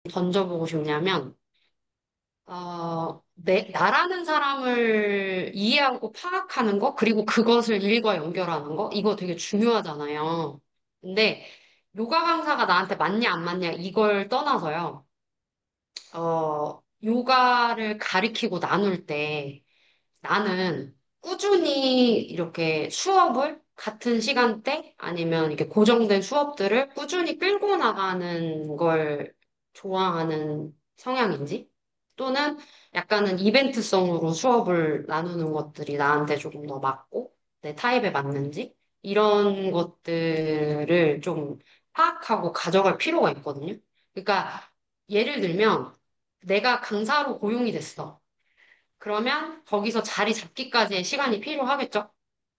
던져보고 싶냐면, 나라는 사람을 이해하고 파악하는 거, 그리고 그것을 일과 연결하는 거, 이거 되게 중요하잖아요. 근데 요가 강사가 나한테 맞냐, 안 맞냐, 이걸 떠나서요. 요가를 가리키고 나눌 때 나는 꾸준히 이렇게 수업을 같은 시간대 아니면 이렇게 고정된 수업들을 꾸준히 끌고 나가는 걸 좋아하는 성향인지 또는 약간은 이벤트성으로 수업을 나누는 것들이 나한테 조금 더 맞고 내 타입에 맞는지 이런 것들을 좀 파악하고 가져갈 필요가 있거든요. 그러니까 예를 들면 내가 강사로 고용이 됐어. 그러면 거기서 자리 잡기까지의 시간이 필요하겠죠?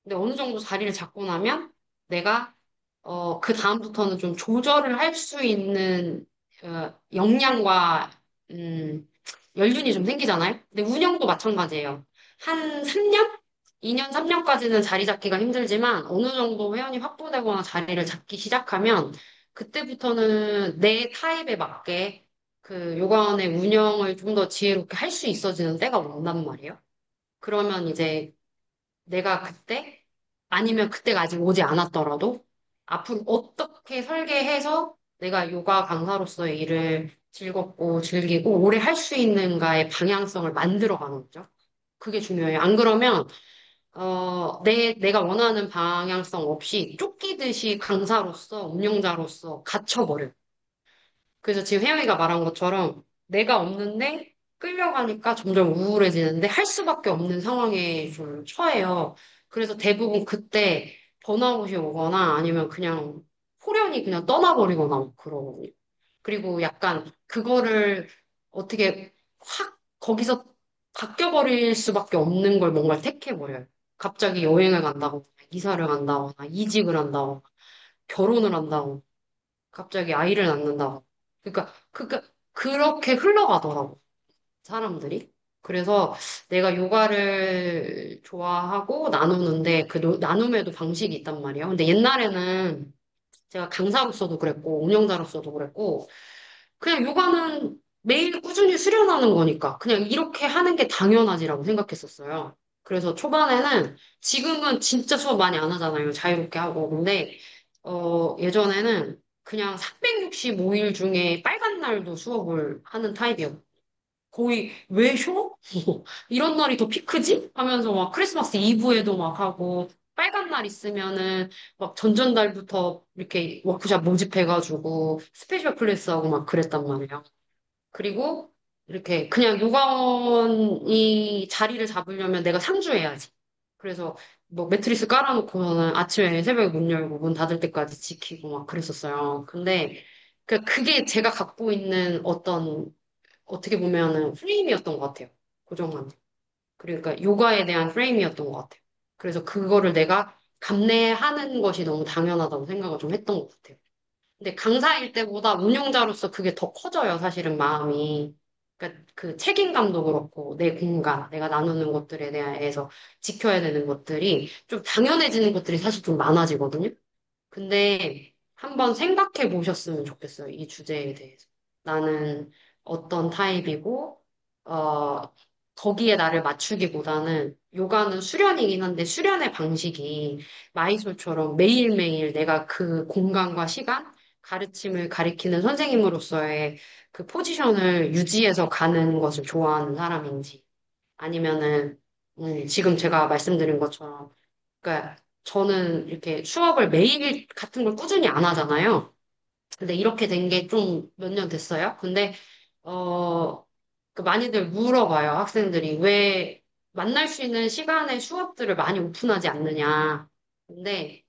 근데 어느 정도 자리를 잡고 나면 내가 그 다음부터는 좀 조절을 할 수 있는 역량과 음, 연륜이 좀 생기잖아요. 근데 운영도 마찬가지예요. 한 3년? 2년, 3년까지는 자리 잡기가 힘들지만 어느 정도 회원이 확보되거나 자리를 잡기 시작하면 그때부터는 내 타입에 맞게 그 요가원의 운영을 좀 더 지혜롭게 할 수 있어지는 때가 온단 말이에요. 그러면 이제 내가 그때 아니면 그때가 아직 오지 않았더라도 앞으로 어떻게 설계해서 내가 요가 강사로서의 일을 즐겁고 즐기고 오래 할 수 있는가의 방향성을 만들어 가는 거죠. 그게 중요해요. 안 그러면 내가 원하는 방향성 없이 쫓기듯이 강사로서 운영자로서 갇혀버려요. 그래서 지금 혜영이가 말한 것처럼 내가 없는데 끌려가니까 점점 우울해지는데 할 수밖에 없는 상황에 좀 처해요. 그래서 대부분 그때 번아웃이 오거나 아니면 그냥 호련히 그냥 떠나버리거나 그러거든요. 그리고 약간 그거를 어떻게 확 거기서 바뀌어버릴 수밖에 없는 걸 뭔가를 택해버려요. 갑자기 여행을 간다거나 이사를 간다거나 이직을 한다거나 결혼을 한다거나 갑자기 아이를 낳는다. 그렇게 흘러가더라고, 사람들이. 그래서 내가 요가를 좋아하고 나누는데 그 나눔에도 방식이 있단 말이에요. 근데 옛날에는 제가 강사로서도 그랬고, 운영자로서도 그랬고, 그냥 요가는 매일 꾸준히 수련하는 거니까 그냥 이렇게 하는 게 당연하지라고 생각했었어요. 그래서 초반에는 지금은 진짜 수업 많이 안 하잖아요. 자유롭게 하고. 근데 예전에는 그냥 365일 중에 빨간 날도 수업을 하는 타입이었고 거의 왜 쉬어? 이런 날이 더 피크지? 하면서 막 크리스마스 이브에도 막 하고 빨간 날 있으면은 막 전전달부터 이렇게 워크숍 모집해가지고 스페셜 클래스하고 막 그랬단 말이에요. 그리고 이렇게 그냥 요가원이 자리를 잡으려면 내가 상주해야지. 그래서 뭐 매트리스 깔아놓고는 아침에 새벽에 문 열고 문 닫을 때까지 지키고 막 그랬었어요. 근데 그게 제가 갖고 있는 어떤 어떻게 보면은 프레임이었던 것 같아요. 고정관념. 그러니까 요가에 대한 프레임이었던 것 같아요. 그래서 그거를 내가 감내하는 것이 너무 당연하다고 생각을 좀 했던 것 같아요. 근데 강사일 때보다 운영자로서 그게 더 커져요, 사실은 마음이. 그러니까 그 책임감도 그렇고, 내 공간, 내가 나누는 것들에 대해서 지켜야 되는 것들이 좀 당연해지는 것들이 사실 좀 많아지거든요. 근데 한번 생각해 보셨으면 좋겠어요, 이 주제에 대해서. 나는 어떤 타입이고, 어, 거기에 나를 맞추기보다는 요가는 수련이긴 한데 수련의 방식이 마이솔처럼 매일매일 내가 그 공간과 시간, 가르침을 가리키는 선생님으로서의 그 포지션을 유지해서 가는 것을 좋아하는 사람인지 아니면은 지금 제가 말씀드린 것처럼 그러니까 저는 이렇게 수업을 매일 같은 걸 꾸준히 안 하잖아요. 근데 이렇게 된 게 좀 몇 년 됐어요. 근데 어, 많이들 물어봐요. 학생들이 왜 만날 수 있는 시간에 수업들을 많이 오픈하지 않느냐. 근데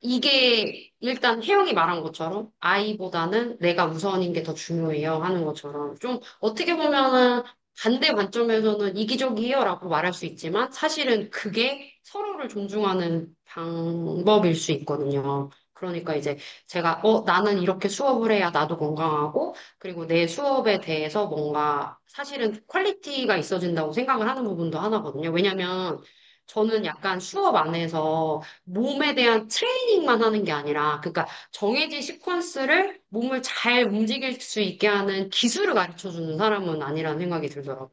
이게 일단 혜영이 말한 것처럼 아이보다는 내가 우선인 게 더 중요해요 하는 것처럼 좀 어떻게 보면은 반대 관점에서는 이기적이에요라고 말할 수 있지만 사실은 그게 서로를 존중하는 방법일 수 있거든요. 그러니까 이제 제가 나는 이렇게 수업을 해야 나도 건강하고 그리고 내 수업에 대해서 뭔가 사실은 퀄리티가 있어진다고 생각을 하는 부분도 하나거든요. 왜냐면 저는 약간 수업 안에서 몸에 대한 트레이닝만 하는 게 아니라, 그러니까 정해진 시퀀스를 몸을 잘 움직일 수 있게 하는 기술을 가르쳐 주는 사람은 아니라는 생각이 들더라고요.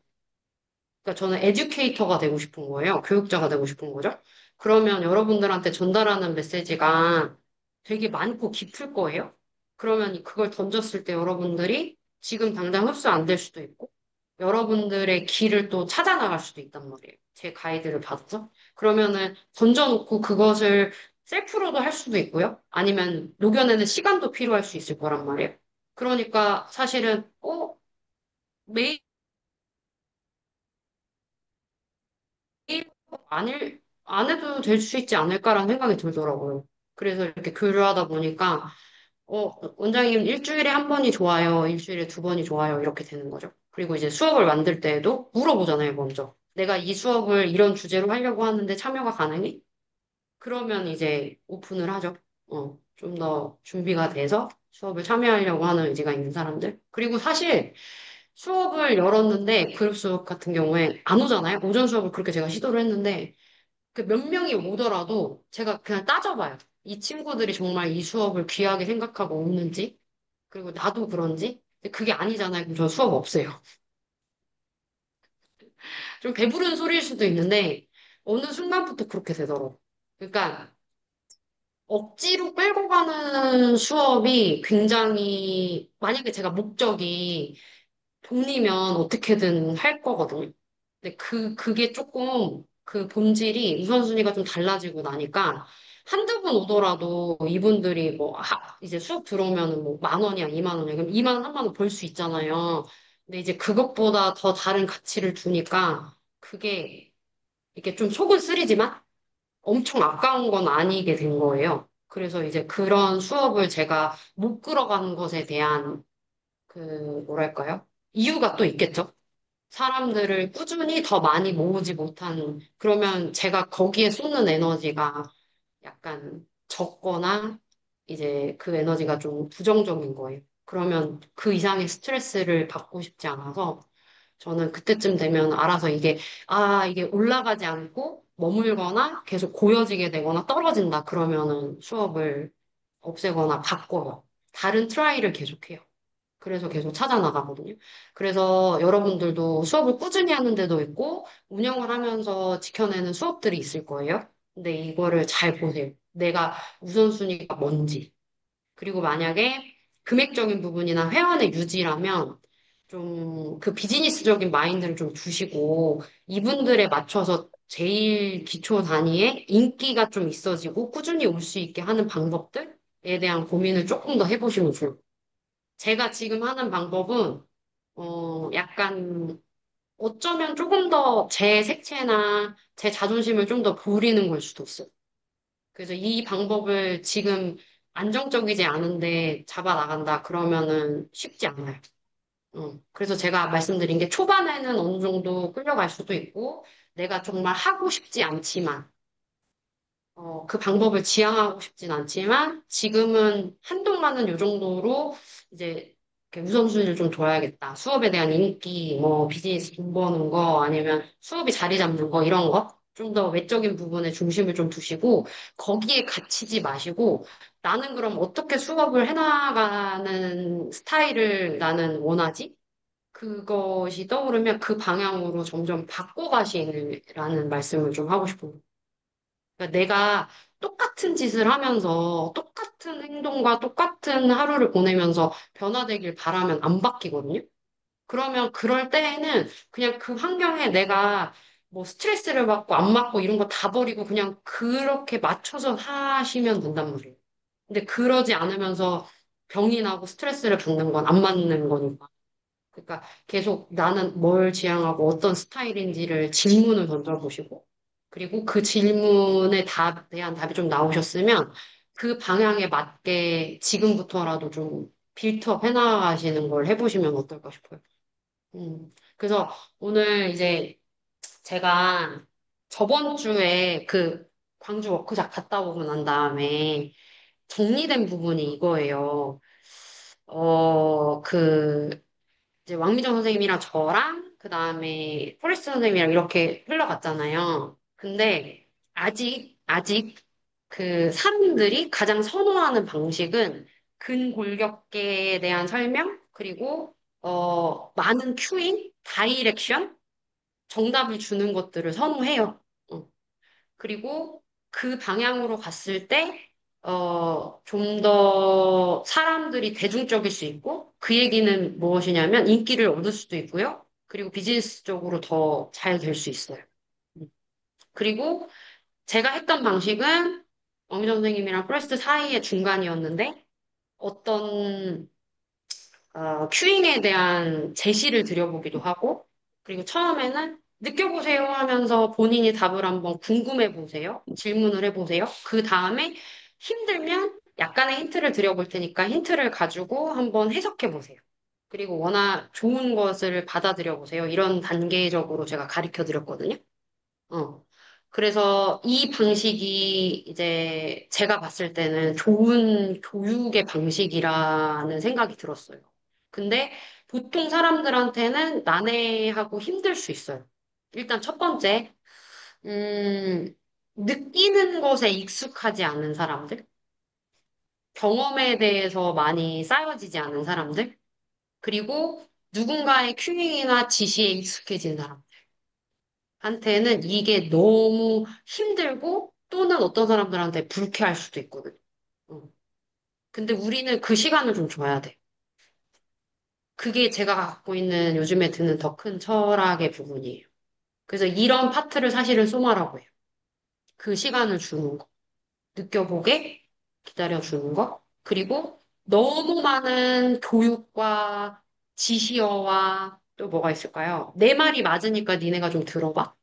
그러니까 저는 에듀케이터가 되고 싶은 거예요. 교육자가 되고 싶은 거죠. 그러면 여러분들한테 전달하는 메시지가 되게 많고 깊을 거예요. 그러면 그걸 던졌을 때 여러분들이 지금 당장 흡수 안 될 수도 있고, 여러분들의 길을 또 찾아 나갈 수도 있단 말이에요. 제 가이드를 받아서. 그러면은 던져놓고 그것을 셀프로도 할 수도 있고요. 아니면 녹여내는 시간도 필요할 수 있을 거란 말이에요. 그러니까 사실은, 매일 안 해도 될 수 있지 않을까라는 생각이 들더라고요. 그래서 이렇게 교류하다 보니까, 원장님 일주일에 한 번이 좋아요. 일주일에 두 번이 좋아요. 이렇게 되는 거죠. 그리고 이제 수업을 만들 때에도 물어보잖아요, 먼저. 내가 이 수업을 이런 주제로 하려고 하는데 참여가 가능해? 그러면 이제 오픈을 하죠. 좀 더 준비가 돼서 수업을 참여하려고 하는 의지가 있는 사람들. 그리고 사실 수업을 열었는데 그룹 수업 같은 경우에 안 오잖아요. 오전 수업을 그렇게 제가 시도를 했는데 그 몇 명이 오더라도 제가 그냥 따져봐요. 이 친구들이 정말 이 수업을 귀하게 생각하고 오는지, 그리고 나도 그런지. 근데 그게 아니잖아요. 그럼 저 수업 없어요. 좀 배부른 소리일 수도 있는데, 어느 순간부터 그렇게 되더라고. 그러니까, 억지로 끌고 가는 수업이 굉장히, 만약에 제가 목적이 돈이면 어떻게든 할 거거든요. 근데 그게 조금 그 본질이 우선순위가 좀 달라지고 나니까 한두 분 오더라도 이분들이 뭐 이제 수업 들어오면은 뭐 만 원이야, 이만 원이야. 그럼 2만 원, 3만 원 벌 수 있잖아요. 근데 이제 그것보다 더 다른 가치를 두니까 그게 이게 좀 속은 쓰리지만 엄청 아까운 건 아니게 된 거예요. 그래서 이제 그런 수업을 제가 못 끌어가는 것에 대한 그 뭐랄까요? 이유가 또 있겠죠. 사람들을 꾸준히 더 많이 모으지 못한, 그러면 제가 거기에 쏟는 에너지가 약간 적거나 이제 그 에너지가 좀 부정적인 거예요. 그러면 그 이상의 스트레스를 받고 싶지 않아서 저는 그때쯤 되면 알아서 이게 올라가지 않고 머물거나 계속 고여지게 되거나 떨어진다. 그러면은 수업을 없애거나 바꿔요. 다른 트라이를 계속해요. 그래서 계속 찾아 나가거든요. 그래서 여러분들도 수업을 꾸준히 하는 데도 있고, 운영을 하면서 지켜내는 수업들이 있을 거예요. 근데 이거를 잘 보세요. 내가 우선순위가 뭔지. 그리고 만약에 금액적인 부분이나 회원의 유지라면 좀 그 비즈니스적인 마인드를 좀 두시고 이분들에 맞춰서 제일 기초 단위의 인기가 좀 있어지고 꾸준히 올 수 있게 하는 방법들에 대한 고민을 조금 더 해보시면 좋을 것 같아요. 제가 지금 하는 방법은 약간 어쩌면 조금 더 제 색채나 제 자존심을 좀 더 부리는 걸 수도 있어요. 그래서 이 방법을 지금 안정적이지 않은데 잡아 나간다 그러면은 쉽지 않아요. 그래서 제가 말씀드린 게 초반에는 어느 정도 끌려갈 수도 있고 내가 정말 하고 싶지 않지만 그 방법을 지향하고 싶진 않지만 지금은 한동안은 이 정도로 이제 이렇게 우선순위를 좀 둬야겠다. 수업에 대한 인기, 뭐 비즈니스 돈 버는 거 아니면 수업이 자리 잡는 거 이런 거. 좀 더 외적인 부분에 중심을 좀 두시고 거기에 갇히지 마시고 나는 그럼 어떻게 수업을 해나가는 스타일을 나는 원하지? 그것이 떠오르면 그 방향으로 점점 바꿔가시라는 말씀을 좀 하고 싶어요. 그러니까 내가 똑같은 짓을 하면서 똑같은 행동과 똑같은 하루를 보내면서 변화되길 바라면 안 바뀌거든요. 그러면 그럴 때에는 그냥 그 환경에 내가 뭐 스트레스를 받고 안 맞고 이런 거 다 버리고 그냥 그렇게 맞춰서 하시면 된단 말이에요. 근데 그러지 않으면서 병이 나고 스트레스를 받는 건 안 맞는 거니까. 그러니까 계속 나는 뭘 지향하고 어떤 스타일인지를 질문을 던져보시고, 그리고 그 질문에 대한 답이 좀 나오셨으면 그 방향에 맞게 지금부터라도 좀 빌트업 해나가시는 걸 해보시면 어떨까 싶어요. 그래서 오늘 이제 제가 저번 주에 그 광주 워크샵 갔다 오고 난 다음에 정리된 부분이 이거예요. 그 이제 왕미정 선생님이랑 저랑 그다음에 포레스트 선생님이랑 이렇게 흘러갔잖아요. 근데 아직 그 사람들이 가장 선호하는 방식은 근골격계에 대한 설명, 그리고, 많은 큐잉, 다이렉션, 정답을 주는 것들을 선호해요. 어. 그리고 그 방향으로 갔을 때, 좀 더 사람들이 대중적일 수 있고, 그 얘기는 무엇이냐면 인기를 얻을 수도 있고요. 그리고 비즈니스적으로 더 잘 될 수 있어요. 음. 그리고 제가 했던 방식은 왕미 선생님이랑 프레스트 사이의 중간이었는데, 어떤 큐잉에 대한 제시를 드려보기도 하고, 그리고 처음에는 느껴보세요 하면서 본인이 답을 한번 궁금해 보세요. 질문을 해보세요. 그 다음에 힘들면 약간의 힌트를 드려볼 테니까 힌트를 가지고 한번 해석해 보세요. 그리고 워낙 좋은 것을 받아들여 보세요. 이런 단계적으로 제가 가르쳐 드렸거든요. 어. 그래서 이 방식이 이제 제가 봤을 때는 좋은 교육의 방식이라는 생각이 들었어요. 근데 보통 사람들한테는 난해하고 힘들 수 있어요. 일단 첫 번째, 음, 느끼는 것에 익숙하지 않은 사람들, 경험에 대해서 많이 쌓여지지 않은 사람들, 그리고 누군가의 큐닝이나 지시에 익숙해진 사람. 한테는 이게 너무 힘들고 또는 어떤 사람들한테 불쾌할 수도 있거든. 어. 근데 우리는 그 시간을 좀 줘야 돼. 그게 제가 갖고 있는 요즘에 드는 더 큰 철학의 부분이에요. 그래서 이런 파트를 사실은 소마라고 해요. 그 시간을 주는 거. 느껴보게 기다려주는 거. 그리고 너무 많은 교육과 지시어와 또 뭐가 있을까요? 내 말이 맞으니까 니네가 좀 들어봐.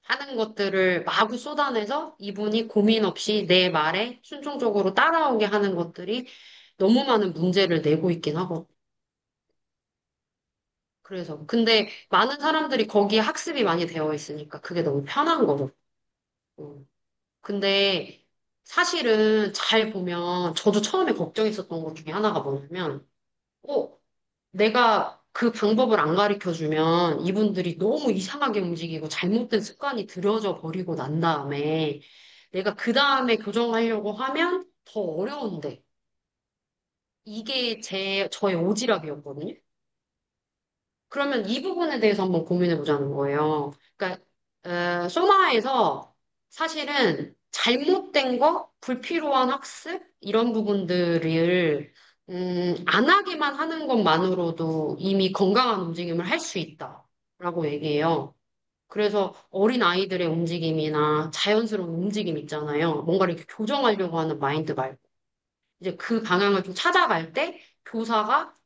하는 것들을 마구 쏟아내서 이분이 고민 없이 내 말에 순종적으로 따라오게 하는 것들이 너무 많은 문제를 내고 있긴 하고. 그래서. 근데 많은 사람들이 거기에 학습이 많이 되어 있으니까 그게 너무 편한 거죠. 어. 근데 사실은 잘 보면 저도 처음에 걱정했었던 것 중에 하나가 뭐냐면, 어, 내가 그 방법을 안 가르쳐 주면 이분들이 너무 이상하게 움직이고 잘못된 습관이 들여져 버리고 난 다음에 내가 그 다음에 교정하려고 하면 더 어려운데 이게 저의 오지랖이었거든요. 그러면 이 부분에 대해서 한번 고민해 보자는 거예요. 그러니까 소마에서 사실은 잘못된 거, 불필요한 학습 이런 부분들을 안 하기만 하는 것만으로도 이미 건강한 움직임을 할 수 있다라고 얘기해요. 그래서 어린 아이들의 움직임이나 자연스러운 움직임 있잖아요. 뭔가를 이렇게 교정하려고 하는 마인드 말고 이제 그 방향을 좀 찾아갈 때 교사가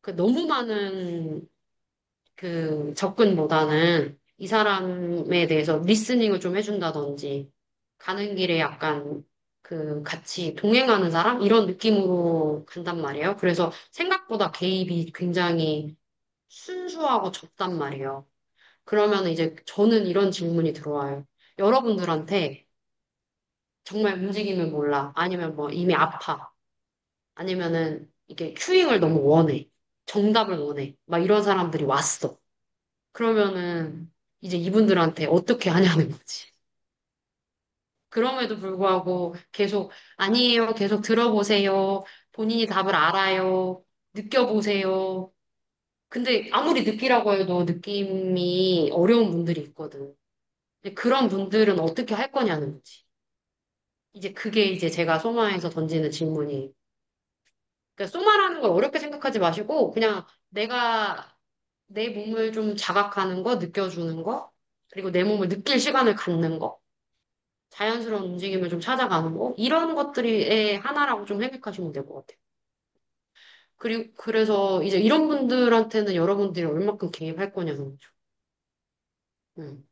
그 너무 많은 그 접근보다는 이 사람에 대해서 리스닝을 좀 해준다든지 가는 길에 약간 그 같이 동행하는 사람 이런 느낌으로 간단 말이에요. 그래서 생각보다 개입이 굉장히 순수하고 적단 말이에요. 그러면 이제 저는 이런 질문이 들어와요. 여러분들한테 정말 움직임을 몰라. 아니면 뭐 이미 아파. 아니면은 이게 큐잉을 너무 원해. 정답을 원해. 막 이런 사람들이 왔어. 그러면은 이제 이분들한테 어떻게 하냐는 거지. 그럼에도 불구하고 계속 아니에요. 계속 들어보세요. 본인이 답을 알아요. 느껴보세요. 근데 아무리 느끼라고 해도 느낌이 어려운 분들이 있거든. 근데 그런 분들은 어떻게 할 거냐는 거지. 이제 그게 이제 제가 소마에서 던지는 질문이. 그러니까 소마라는 걸 어렵게 생각하지 마시고 그냥 내가 내 몸을 좀 자각하는 거, 느껴주는 거, 그리고 내 몸을 느낄 시간을 갖는 거. 자연스러운 움직임을 좀 찾아가는 거, 이런 것들이 하나라고 좀 생각하시면 될 것 같아요. 그리고, 그래서 이제 이런 분들한테는 여러분들이 얼마큼 개입할 거냐는 거죠. 음.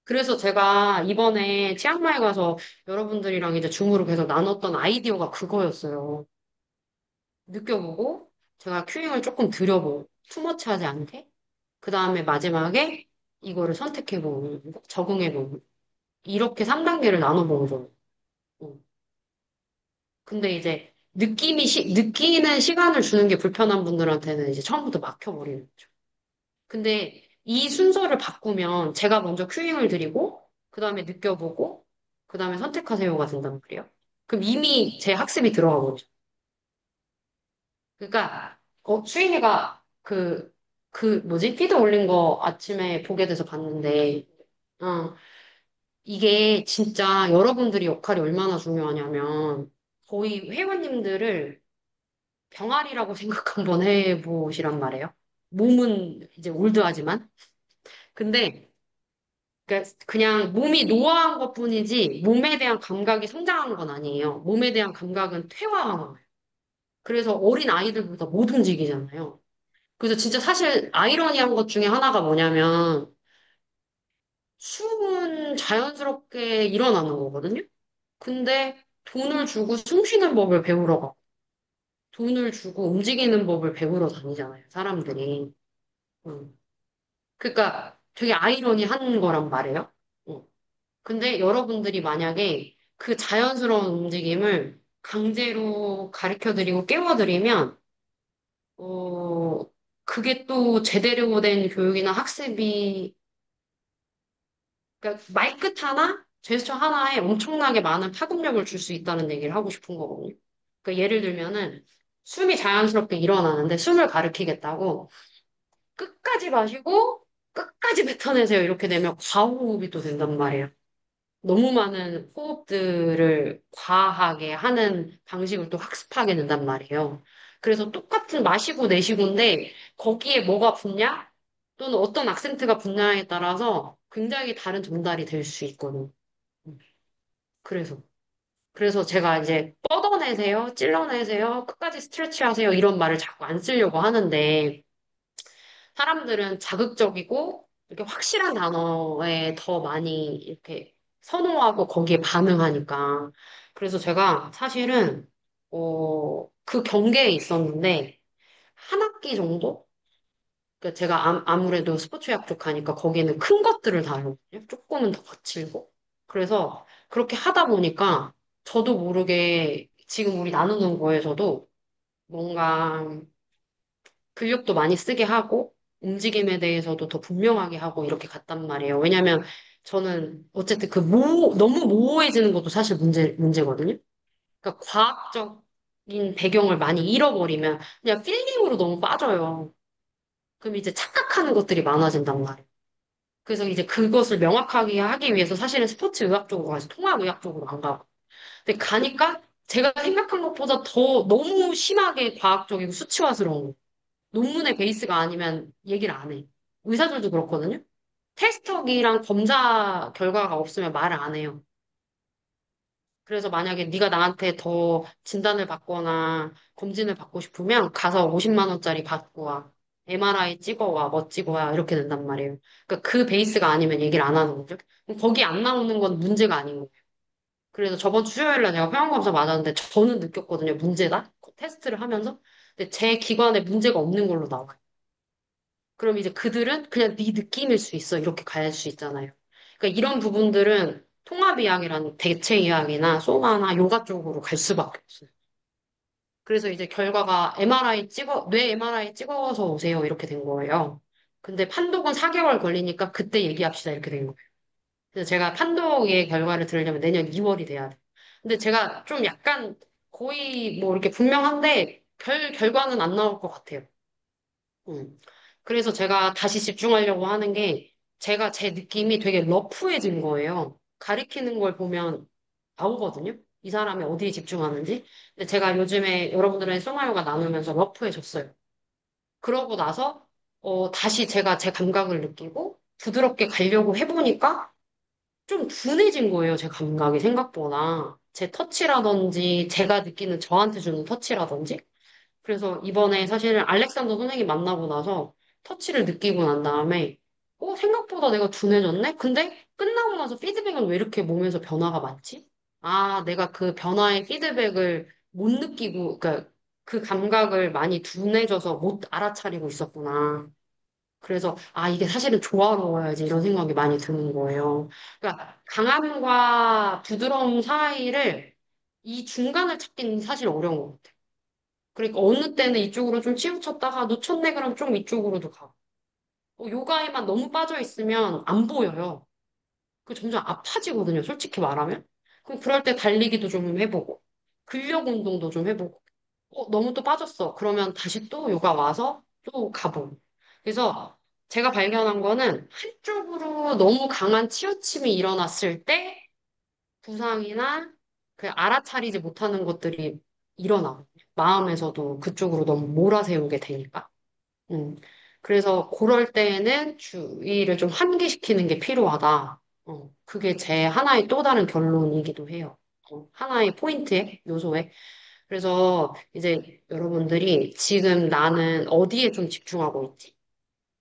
그래서 제가 이번에 치앙마이 가서 여러분들이랑 이제 줌으로 계속 나눴던 아이디어가 그거였어요. 느껴보고, 제가 큐잉을 조금 들여보고, 투머치하지 않게, 그 다음에 마지막에 이거를 선택해보고, 적응해보고, 이렇게 3단계를 나눠보는 거예요. 근데 이제 느끼는 시간을 주는 게 불편한 분들한테는 이제 처음부터 막혀버리는 거죠. 근데 이 순서를 바꾸면 제가 먼저 큐잉을 드리고, 그 다음에 느껴보고, 그 다음에 선택하세요가 된단 말이에요. 그럼 이미 제 학습이 들어가 버리죠. 그러니까, 수인이가 뭐지? 피드 올린 거 아침에 보게 돼서 봤는데, 어, 이게 진짜 여러분들이 역할이 얼마나 중요하냐면, 거의 회원님들을 병아리라고 생각 한번 해보시란 말이에요. 몸은 이제 올드하지만. 근데 그러니까 그냥 몸이 노화한 것뿐이지 몸에 대한 감각이 성장한 건 아니에요. 몸에 대한 감각은 퇴화한 거예요. 그래서 어린 아이들보다 못 움직이잖아요. 그래서 진짜 사실 아이러니한 것 중에 하나가 뭐냐면 숨은 자연스럽게 일어나는 거거든요. 근데 돈을 주고 숨 쉬는 법을 배우러 가고 돈을 주고 움직이는 법을 배우러 다니잖아요, 사람들이. 음. 그러니까 되게 아이러니한 거란 말이에요. 어. 근데 여러분들이 만약에 그 자연스러운 움직임을 강제로 가르쳐드리고 깨워드리면, 어, 그게 또 제대로 된 교육이나 학습이, 그러니까 말끝 하나, 제스처 하나에 엄청나게 많은 파급력을 줄 수 있다는 얘기를 하고 싶은 거거든요. 그러니까 예를 들면은, 숨이 자연스럽게 일어나는데 숨을 가르치겠다고 끝까지 마시고 끝까지 뱉어내세요. 이렇게 되면 과호흡이 또 된단 말이에요. 너무 많은 호흡들을 과하게 하는 방식을 또 학습하게 된단 말이에요. 그래서 똑같은 마시고 내쉬고인데 거기에 뭐가 붙냐? 또는 어떤 악센트가 붙냐에 따라서 굉장히 다른 전달이 될 수 있거든요. 그래서. 그래서 제가 이제 뻗어내세요, 찔러내세요, 끝까지 스트레치 하세요 이런 말을 자꾸 안 쓰려고 하는데 사람들은 자극적이고 이렇게 확실한 단어에 더 많이 이렇게 선호하고 거기에 반응하니까. 그래서 제가 사실은, 그 경계에 있었는데, 한 학기 정도? 그러니까 제가 아무래도 스포츠학 쪽 하니까 거기는 큰 것들을 다루거든요. 조금은 더 거칠고. 그래서 그렇게 하다 보니까 저도 모르게 지금 우리 나누는 거에서도 뭔가 근육도 많이 쓰게 하고, 움직임에 대해서도 더 분명하게 하고, 이렇게 갔단 말이에요. 왜냐면, 저는, 어쨌든 너무 모호해지는 것도 사실 문제거든요. 그러니까 과학적인 배경을 많이 잃어버리면, 그냥 필링으로 너무 빠져요. 그럼 이제 착각하는 것들이 많아진단 말이에요. 그래서 이제 그것을 명확하게 하기 위해서 사실은 스포츠 의학 쪽으로 가서 통합의학 쪽으로 안 가고. 근데 가니까 제가 생각한 것보다 더 너무 심하게 과학적이고 수치화스러운 거. 논문의 베이스가 아니면 얘기를 안 해. 의사들도 그렇거든요. 테스터기랑 검사 결과가 없으면 말을 안 해요. 그래서 만약에 네가 나한테 더 진단을 받거나 검진을 받고 싶으면 가서 50만 원짜리 받고 와. MRI 찍어와, 뭐 찍어와, 이렇게 된단 말이에요. 그러니까 그 베이스가 아니면 얘기를 안 하는 거죠. 그럼 거기 안 나오는 건 문제가 아닌 거예요. 그래서 저번 주 수요일 날 제가 회원검사 맞았는데 저는 느꼈거든요. 문제다? 테스트를 하면서. 근데 제 기관에 문제가 없는 걸로 나와요. 그럼 이제 그들은 그냥 네 느낌일 수 있어. 이렇게 갈 수 있잖아요. 그러니까 이런 부분들은 통합의학이라는 대체의학이나 소마나 요가 쪽으로 갈 수밖에 없어요. 그래서 이제 결과가 뇌 MRI 찍어서 오세요. 이렇게 된 거예요. 근데 판독은 4개월 걸리니까 그때 얘기합시다. 이렇게 된 거예요. 그래서 제가 판독의 결과를 들으려면 내년 2월이 돼야 돼요. 근데 제가 좀 약간 거의 뭐 이렇게 분명한데 결과는 안 나올 것 같아요. 음. 그래서 제가 다시 집중하려고 하는 게 제가 제 느낌이 되게 러프해진 거예요. 가리키는 걸 보면 나오거든요. 이 사람이 어디에 집중하는지. 근데 제가 요즘에 여러분들의 소마요가 나누면서 러프해졌어요. 그러고 나서 다시 제가 제 감각을 느끼고 부드럽게 가려고 해보니까 좀 둔해진 거예요. 제 감각이 생각보다. 제 터치라든지 제가 느끼는 저한테 주는 터치라든지. 그래서 이번에 사실은 알렉산더 선생님 만나고 나서 터치를 느끼고 난 다음에, 생각보다 내가 둔해졌네? 근데 끝나고 나서 피드백은 왜 이렇게 몸에서 변화가 많지? 아, 내가 그 변화의 피드백을 못 느끼고, 그러니까 그 감각을 많이 둔해져서 못 알아차리고 있었구나. 그래서, 아, 이게 사실은 조화로워야지 이런 생각이 많이 드는 거예요. 그러니까 강함과 부드러움 사이를, 이 중간을 찾기는 사실 어려운 것 같아요. 그러니까 어느 때는 이쪽으로 좀 치우쳤다가 놓쳤네 그럼 좀 이쪽으로도 가고. 요가에만 너무 빠져 있으면 안 보여요. 그 점점 아파지거든요, 솔직히 말하면. 그럼 그럴 때 달리기도 좀 해보고, 근력 운동도 좀 해보고, 너무 또 빠졌어. 그러면 다시 또 요가 와서 또 가보고. 그래서 제가 발견한 거는 한쪽으로 너무 강한 치우침이 일어났을 때 부상이나 그 알아차리지 못하는 것들이 일어나. 마음에서도 그쪽으로 너무 몰아세우게 되니까. 음. 그래서 그럴 때에는 주의를 좀 환기시키는 게 필요하다. 그게 제 하나의 또 다른 결론이기도 해요. 하나의 포인트에, 요소에. 그래서 이제 여러분들이 지금 나는 어디에 좀 집중하고 있지?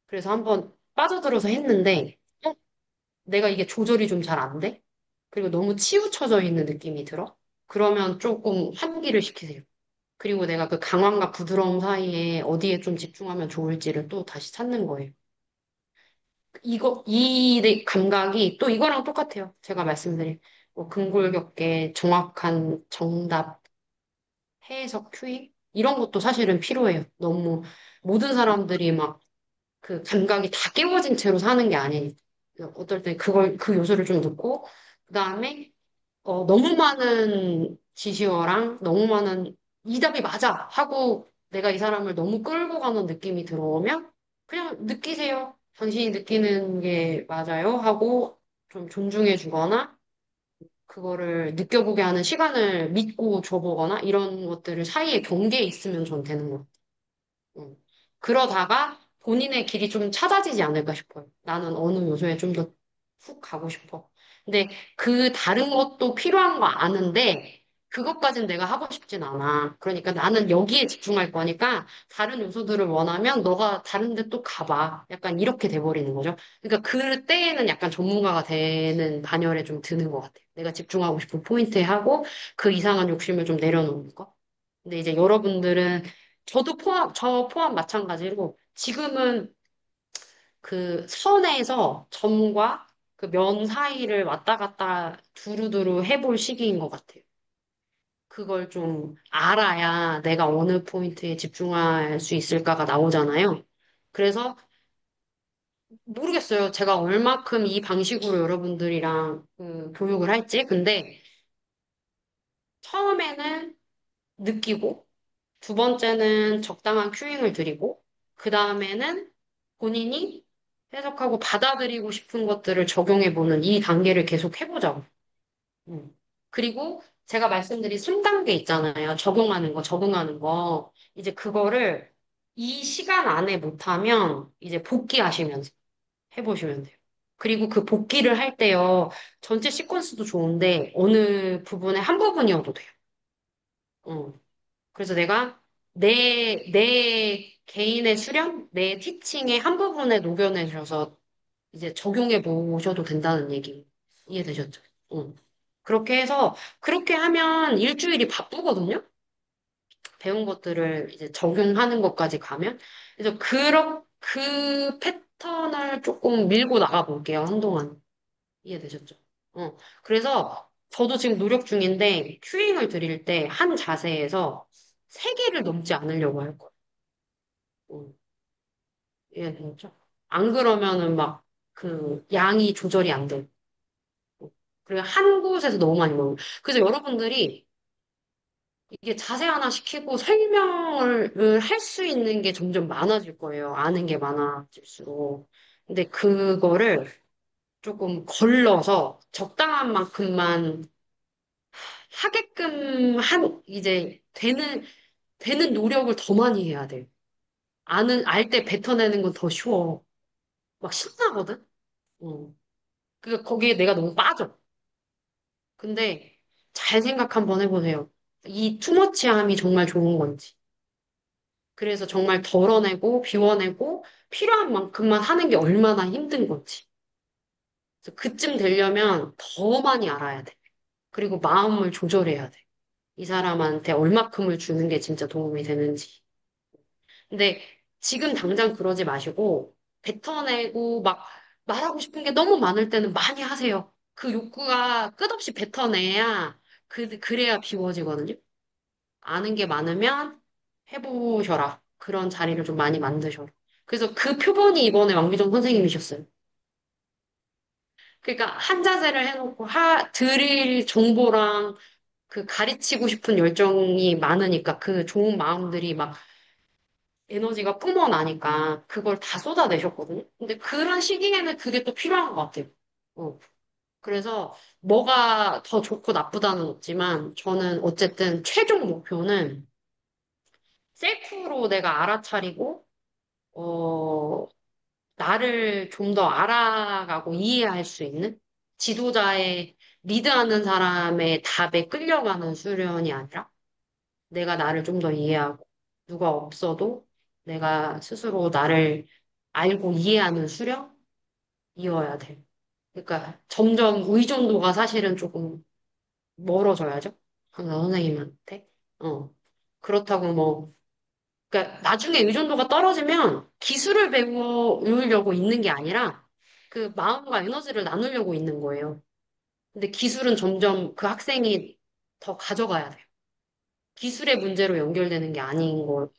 그래서 한번 빠져들어서 했는데, 내가 이게 조절이 좀 잘 안 돼? 그리고 너무 치우쳐져 있는 느낌이 들어? 그러면 조금 환기를 시키세요. 그리고 내가 그 강함과 부드러움 사이에 어디에 좀 집중하면 좋을지를 또 다시 찾는 거예요. 이 감각이 또 이거랑 똑같아요. 제가 말씀드린 뭐 근골격계, 정확한 정답, 해석, 큐이 이런 것도 사실은 필요해요. 너무 모든 사람들이 막 그 감각이 다 깨워진 채로 사는 게 아니니까. 어떨 때 그 요소를 좀 넣고, 그 다음에 너무 많은 지시어랑 너무 많은 이 답이 맞아! 하고 내가 이 사람을 너무 끌고 가는 느낌이 들어오면 그냥 느끼세요. 당신이 느끼는 게 맞아요. 하고 좀 존중해 주거나 그거를 느껴보게 하는 시간을 믿고 줘보거나 이런 것들을 사이에 경계에 있으면 전 되는 것 같아요. 그러다가 본인의 길이 좀 찾아지지 않을까 싶어요. 나는 어느 요소에 좀 더 훅 가고 싶어. 근데 그 다른 것도 필요한 거 아는데 그것까진 내가 하고 싶진 않아. 그러니까 나는 여기에 집중할 거니까 다른 요소들을 원하면 너가 다른 데 또 가봐. 약간 이렇게 돼버리는 거죠. 그러니까 그때에는 약간 전문가가 되는 반열에 좀 드는 것 같아요. 내가 집중하고 싶은 포인트에 하고 그 이상한 욕심을 좀 내려놓는 거. 근데 이제 여러분들은 저 포함 마찬가지로 지금은 그 선에서 점과 그 면 사이를 왔다 갔다 두루두루 해볼 시기인 것 같아요. 그걸 좀 알아야 내가 어느 포인트에 집중할 수 있을까가 나오잖아요. 그래서 모르겠어요. 제가 얼마큼 이 방식으로 여러분들이랑 그 교육을 할지. 근데 처음에는 느끼고, 두 번째는 적당한 큐잉을 드리고, 그 다음에는 본인이 해석하고 받아들이고 싶은 것들을 적용해보는 이 단계를 계속 해보자고. 음. 그리고 제가 말씀드린 3단계 있잖아요. 적용하는 거, 적응하는 거. 이제 그거를 이 시간 안에 못하면 이제 복귀하시면서 해보시면 돼요. 그리고 그 복귀를 할 때요. 전체 시퀀스도 좋은데 어느 부분의 한 부분이어도 돼요. 어. 그래서 내가 내 개인의 수련, 내 티칭의 한 부분에 녹여내셔서 이제 적용해 보셔도 된다는 얘기 이해되셨죠? 응. 그렇게 해서 그렇게 하면 일주일이 바쁘거든요. 배운 것들을 이제 적용하는 것까지 가면 그래서 그 패턴을 조금 밀고 나가 볼게요. 한동안 이해되셨죠? 그래서 저도 지금 노력 중인데 큐잉을 드릴 때 한 자세에서 세 개를 넘지 않으려고 할 거예요. 응. 이해되셨죠? 안 그러면은 막 그 양이 조절이 안 돼요. 그리고 한 곳에서 너무 많이 먹어요. 그래서 여러분들이 이게 자세 하나 시키고 설명을 할 수 있는 게 점점 많아질 거예요. 아는 게 많아질수록. 근데 그거를 조금 걸러서 적당한 만큼만 하게끔 이제 되는 노력을 더 많이 해야 돼요. 알 때 뱉어내는 건 더 쉬워. 막 신나거든? 어. 거기에 내가 너무 빠져. 근데 잘 생각 한번 해보세요. 이 투머치함이 정말 좋은 건지. 그래서 정말 덜어내고 비워내고 필요한 만큼만 하는 게 얼마나 힘든 건지. 그래서 그쯤 되려면 더 많이 알아야 돼. 그리고 마음을 조절해야 돼. 이 사람한테 얼마큼을 주는 게 진짜 도움이 되는지. 근데 지금 당장 그러지 마시고 뱉어내고 막 말하고 싶은 게 너무 많을 때는 많이 하세요. 그 욕구가 끝없이 뱉어내야 그래야 비워지거든요. 아는 게 많으면 해보셔라. 그런 자리를 좀 많이 만드셔라. 그래서 그 표본이 이번에 왕비정 선생님이셨어요. 그러니까 한 자세를 해놓고 드릴 정보랑 그 가르치고 싶은 열정이 많으니까 그 좋은 마음들이 막 에너지가 뿜어나니까 그걸 다 쏟아내셨거든요. 근데 그런 시기에는 그게 또 필요한 것 같아요. 어. 그래서 뭐가 더 좋고 나쁘다는 없지만 저는 어쨌든 최종 목표는 셀프로 내가 알아차리고 어, 나를 좀 더 알아가고 이해할 수 있는 지도자의 리드하는 사람의 답에 끌려가는 수련이 아니라 내가 나를 좀 더 이해하고 누가 없어도 내가 스스로 나를 알고 이해하는 수련이어야 돼. 그러니까 점점 의존도가 사실은 조금 멀어져야죠. 강사 선생님한테. 어. 그렇다고 뭐 그러니까 나중에 의존도가 떨어지면 기술을 배우려고 있는 게 아니라 그 마음과 에너지를 나누려고 있는 거예요. 근데 기술은 점점 그 학생이 더 가져가야 돼요. 기술의 문제로 연결되는 게 아닌 거.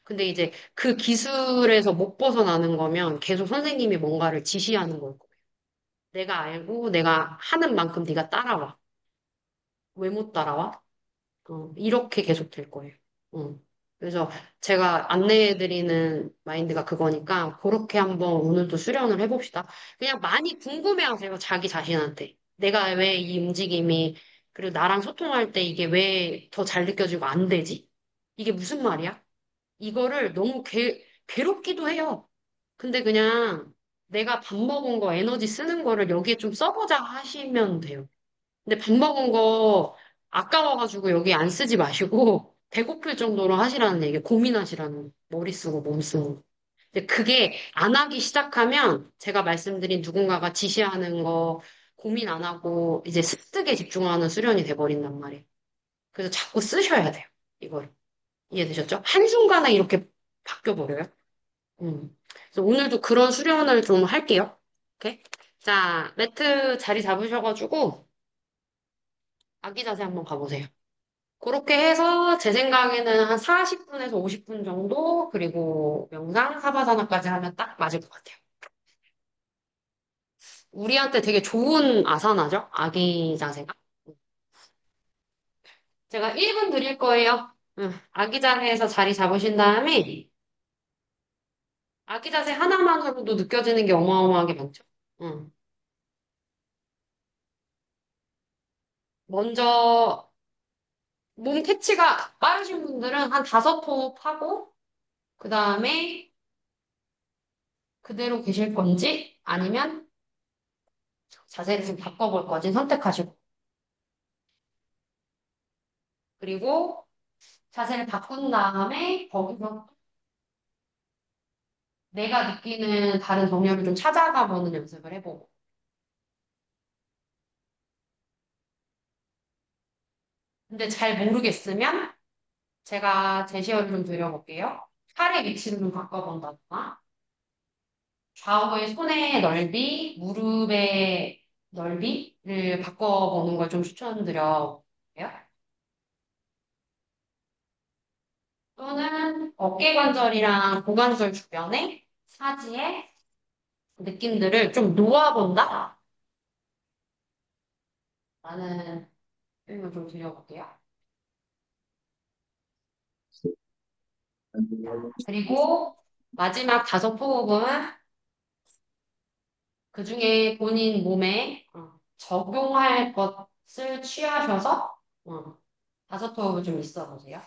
근데 이제 그 기술에서 못 벗어나는 거면 계속 선생님이 뭔가를 지시하는 걸 거예요. 내가 알고 내가 하는 만큼 네가 따라와. 왜 못 따라와? 이렇게 계속 될 거예요. 어. 그래서 제가 안내해드리는 마인드가 그거니까 그렇게 한번 오늘도 수련을 해봅시다. 그냥 많이 궁금해하세요. 자기 자신한테. 내가 왜 이 움직임이 그리고 나랑 소통할 때 이게 왜 더 잘 느껴지고 안 되지? 이게 무슨 말이야? 이거를 너무 괴롭기도 해요. 근데 그냥 내가 밥 먹은 거 에너지 쓰는 거를 여기에 좀 써보자 하시면 돼요. 근데 밥 먹은 거 아까워가지고 여기 안 쓰지 마시고 배고플 정도로 하시라는 얘기, 고민하시라는 머리 쓰고 몸 쓰고. 근데 그게 안 하기 시작하면 제가 말씀드린 누군가가 지시하는 거 고민 안 하고 이제 습득에 집중하는 수련이 돼버린단 말이에요. 그래서 자꾸 쓰셔야 돼요. 이걸. 이해되셨죠? 한순간에 이렇게 바뀌어버려요. 그래서 오늘도 그런 수련을 좀 할게요. 오케이? 자, 매트 자리 잡으셔가지고 아기 자세 한번 가보세요. 그렇게 해서 제 생각에는 한 40분에서 50분 정도, 그리고 명상, 사바사나까지 하면 딱 맞을 것 같아요. 우리한테 되게 좋은 아사나죠? 아기 자세가. 제가 1분 드릴 거예요. 아기 자세에서 자리 잡으신 다음에 아기 자세 하나만으로도 느껴지는 게 어마어마하게 많죠. 응. 먼저 몸 캐치가 빠르신 분들은 한 5호흡 하고, 그 다음에 그대로 계실 건지, 아니면 자세를 좀 바꿔볼 건지 선택하시고, 그리고 자세를 바꾼 다음에 거기서 내가 느끼는 다른 정렬을 좀 찾아가 보는 연습을 해보고. 근데 잘 모르겠으면 제가 제시어를 좀 드려볼게요. 팔의 위치를 좀 바꿔본다거나, 좌우의 손의 넓이, 무릎의 넓이를 바꿔보는 걸 좀 추천드려요. 또는 어깨 관절이랑 고관절 주변에 사지의 느낌들을 좀 놓아본다? 라는 표현을 좀 드려볼게요. 그리고 마지막 5호흡은 그 중에 본인 몸에 적용할 것을 취하셔서 5호흡을 좀 있어 보세요.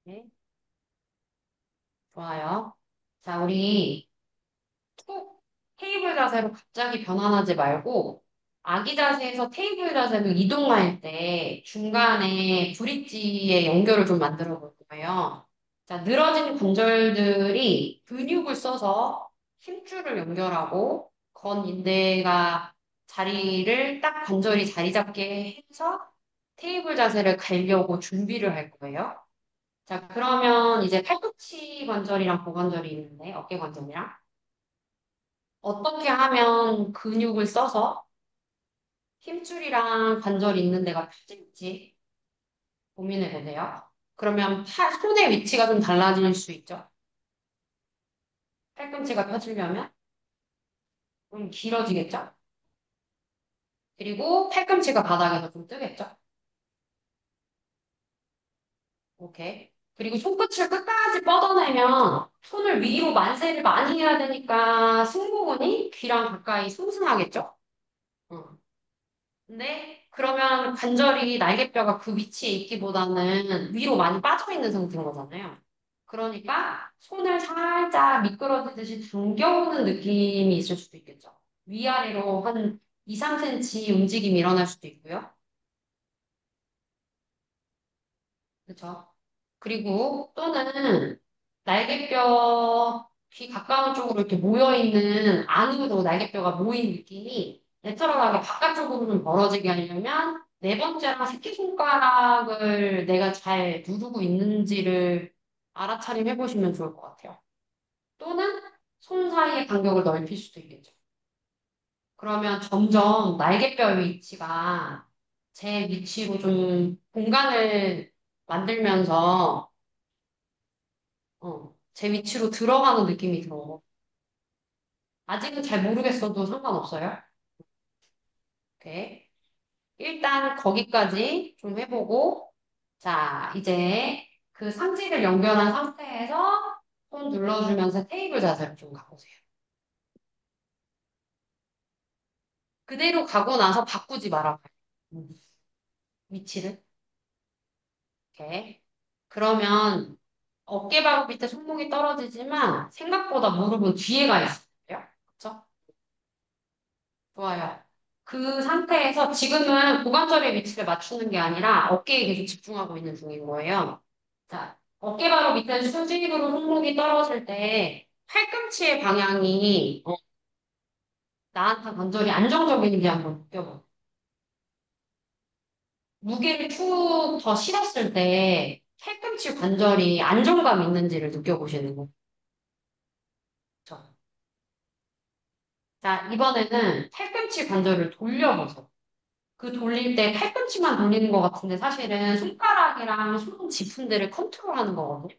네, 좋아요. 자, 우리 툭 테이블 자세로 갑자기 변환하지 말고 아기 자세에서 테이블 자세로 이동할 때 중간에 브릿지의 연결을 좀 만들어 볼 거예요. 자, 늘어진 관절들이 근육을 써서 힘줄을 연결하고 건 인대가 자리를 딱 관절이 자리 잡게 해서 테이블 자세를 가려고 준비를 할 거예요. 자, 그러면 이제 팔꿈치 관절이랑 고관절이 있는데 어깨 관절이랑 어떻게 하면 근육을 써서 힘줄이랑 관절이 있는 데가 펴질지 고민해 보세요. 그러면 손의 위치가 좀 달라질 수 있죠. 팔꿈치가 펴지려면 좀 길어지겠죠? 그리고 팔꿈치가 바닥에서 좀 뜨겠죠? 오케이. 그리고 손끝을 끝까지 뻗어내면 손을 위로 만세를 많이 해야 되니까 승모근이 귀랑 가까이 상승하겠죠? 어. 근데 그러면 관절이 날개뼈가 그 위치에 있기보다는 위로 많이 빠져 있는 상태인 거잖아요. 그러니까 손을 살짝 미끄러지듯이 당겨오는 느낌이 있을 수도 있겠죠. 위아래로 한 2, 3cm 움직임이 일어날 수도 있고요. 그렇죠? 그리고 또는 날개뼈 귀 가까운 쪽으로 이렇게 모여있는 안으로 날개뼈가 모인 느낌이 내추럴하게 바깥쪽으로 좀 벌어지게 하려면 네 번째랑 새끼손가락을 내가 잘 누르고 있는지를 알아차림 해보시면 좋을 것 같아요. 또는 손 사이의 간격을 넓힐 수도 있겠죠. 그러면 점점 날개뼈 위치가 제 위치로 좀 공간을 만들면서 제 위치로 들어가는 느낌이 들어. 아직은 잘 모르겠어도 상관없어요. 오케이. 일단 거기까지 좀 해보고, 자, 이제 그 상체를 연결한 상태에서 손 눌러주면서 테이블 자세로 좀 가보세요. 그대로 가고 나서 바꾸지 말아봐요. 음, 위치를. 오케이. 그러면 어깨바로 밑에 손목이 떨어지지만 생각보다 무릎은 뒤에 가 있어요. 그쵸? 좋아요. 그 상태에서 지금은 고관절의 위치를 맞추는 게 아니라 어깨에 계속 집중하고 있는 중인 거예요. 자, 어깨 바로 밑에 수직으로 손목이 떨어질 때 팔꿈치의 방향이 나한테 관절이 안정적인지 한번 느껴봐. 무게를 툭 더 실었을 때 팔꿈치 관절이 안정감 있는지를 느껴보시는 거죠. 자, 이번에는 팔꿈치 관절을 돌려보세요. 그 돌릴 때 팔꿈치만 돌리는 것 같은데 사실은 손가락이랑 손 지푼들을 컨트롤하는 거거든요.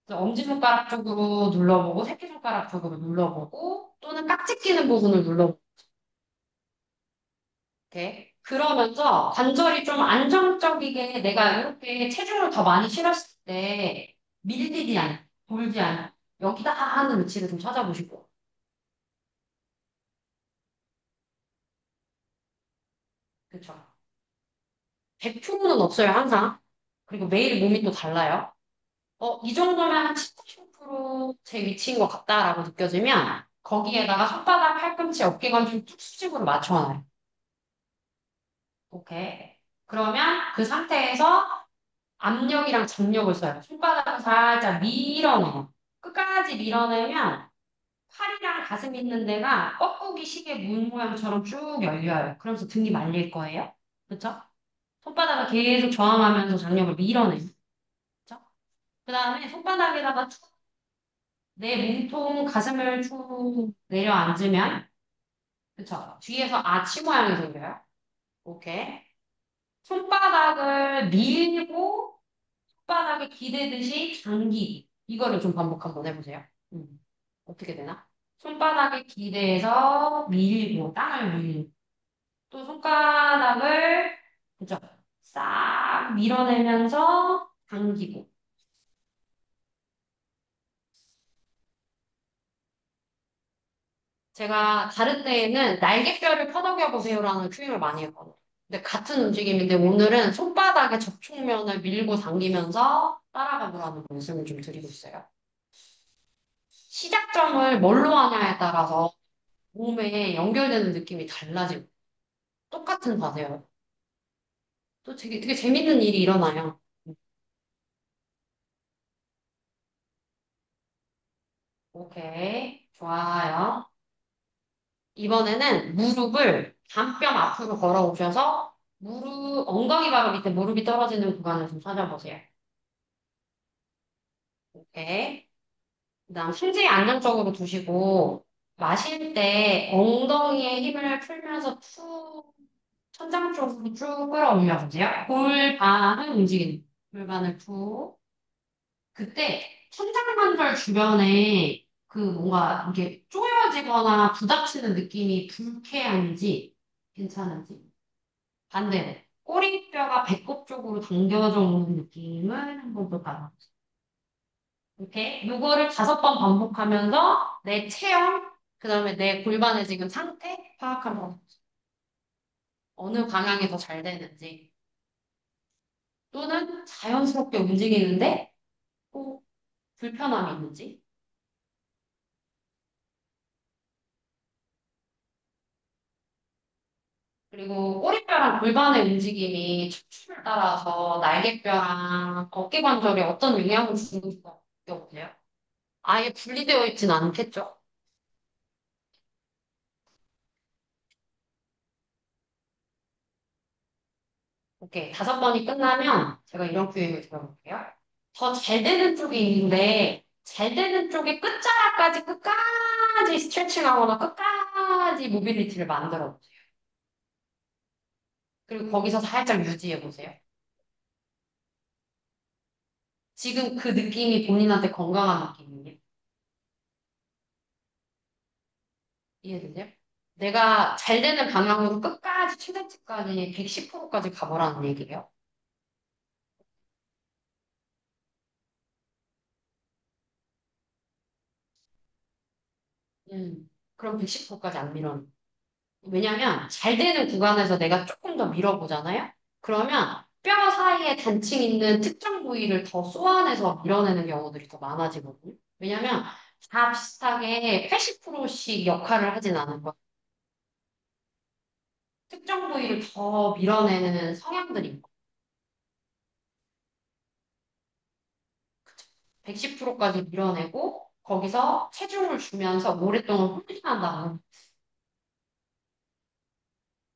그래서 엄지손가락 쪽으로 눌러보고 새끼손가락 쪽으로 눌러보고 또는 깍지 끼는 부분을 눌러보고 이렇게 그러면서 관절이 좀 안정적이게 내가 이렇게 체중을 더 많이 실었을 때 밀리지 않아, 돌지 않아. 여기다 하는 위치를 좀 찾아보시고. 그렇죠. 100%는 없어요, 항상. 그리고 매일 몸이 또 달라요. 이 정도면 한 70% 위치인 것 같다라고 느껴지면 거기에다가 손바닥, 팔꿈치, 어깨관 좀 툭 수직으로 맞춰놔요. 오케이. 그러면 그 상태에서 압력이랑 장력을 써요. 손바닥을 살짝 밀어내요. 끝까지 밀어내면 팔이랑 가슴 있는 데가 뻐꾸기 시계 문 모양처럼 쭉 열려요. 그러면서 등이 말릴 거예요. 그렇죠? 손바닥을 계속 저항하면서 장력을 밀어내요. 그렇죠? 그 다음에 손바닥에다가 내 몸통 가슴을 쭉 내려앉으면, 그쵸? 뒤에서 아치 모양이 생겨요. 오케이. 손바닥을 밀고, 손바닥에 기대듯이 당기기. 이거를 좀 반복 한번 해보세요. 음. 어떻게 되나? 손바닥에 기대서 밀고, 땅을 밀고, 또 손가락을, 그죠? 싹 밀어내면서 당기고. 제가 다른 데에는 날개뼈를 퍼덕여 보세요라는 표현을 많이 했거든요. 근데 같은 움직임인데 오늘은 손바닥에 접촉면을 밀고 당기면서 따라가 보라는 말씀을 좀 드리고 있어요. 시작점을 뭘로 하냐에 따라서 몸에 연결되는 느낌이 달라지고 똑같은 자세요. 또 되게 재밌는 일이 일어나요. 오케이. 좋아요. 이번에는 무릎을 단뼘 앞으로 걸어 오셔서 엉덩이 바로 밑에 무릎이 떨어지는 구간을 좀 찾아보세요. 오케이. 그다음 승지 안정적으로 두시고 마실 때 엉덩이에 힘을 풀면서 천장 쪽으로 쭉 끌어올려보세요. 골반을 움직이는. 골반을 푹. 그때 천장관절 주변에 그 뭔가 이게 쪼여지거나 부닥치는 느낌이 불쾌한지 괜찮은지. 반대로 꼬리뼈가 배꼽 쪽으로 당겨져 오는 느낌을 한번 볼까요? 이렇게 요거를 5번 반복하면서 내 체형, 그다음에 내 골반의 지금 상태 파악하면 어느 방향이 더 잘 되는지 또는 자연스럽게 움직이는데 또 불편함이 있는지. 그리고 꼬리뼈랑 골반의 움직임이 척추를 따라서 날개뼈랑 어깨 관절에 어떤 영향을 주는지 느껴보세요. 아예 분리되어 있진 않겠죠? 오케이. 5번이 끝나면 제가 이런 큐을 들어볼게요. 더 잘 되는 쪽이 있는데, 잘 되는 쪽의 끝자락까지 스트레칭하거나 끝까지 모빌리티를 만들어 보세요. 그리고 거기서 살짝 유지해 보세요. 지금 그 느낌이 본인한테 건강한 느낌이에요. 이해되세요? 내가 잘 되는 방향으로 끝까지 최대치까지 110%까지 가보라는 얘기예요. 그럼 110%까지 안 밀어. 왜냐면 잘 되는 구간에서 내가 조금 더 밀어보잖아요? 그러면 뼈 사이에 단층 있는 특정 부위를 더 쏘아내서 밀어내는 경우들이 더 많아지거든요. 왜냐면 다 비슷하게 80%씩 역할을 하진 않을 거예요. 특정 부위를 더 밀어내는 성향들이 있고 110%까지 밀어내고 거기서 체중을 주면서 오랫동안 홀딩한다고.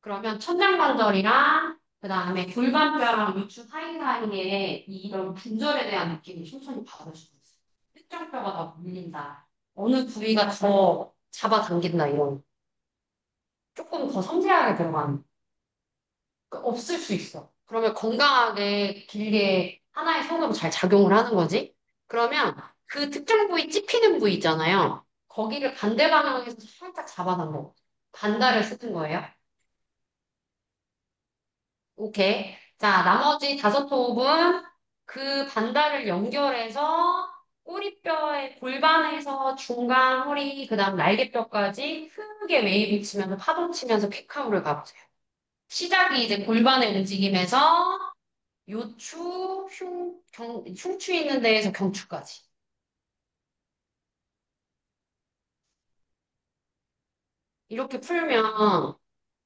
그러면 천장관절이랑 그다음에 골반뼈랑 요추 사이사이에 이런 분절에 대한 느낌을 천천히 받을 수 있어요. 특정 뼈가 더 밀린다. 어느 부위가 더 잡아당긴다 이런. 조금 더 섬세하게 들어가는. 없을 수 있어. 그러면 건강하게 길게 하나의 손으로 잘 작용을 하는 거지. 그러면 그 특정 부위 찝히는 부위 있잖아요. 거기를 반대 방향에서 살짝 잡아당겨. 반달을 쓰는 거예요. 오케이. 자, 나머지 5호흡은 그 반달을 연결해서 꼬리뼈의 골반에서 중간 허리, 그 다음 날개뼈까지 크게 웨이브 치면서 파도 치면서 퀵카우를 가보세요. 시작이 이제 골반의 움직임에서 요추, 흉추 있는 데에서 경추까지. 이렇게 풀면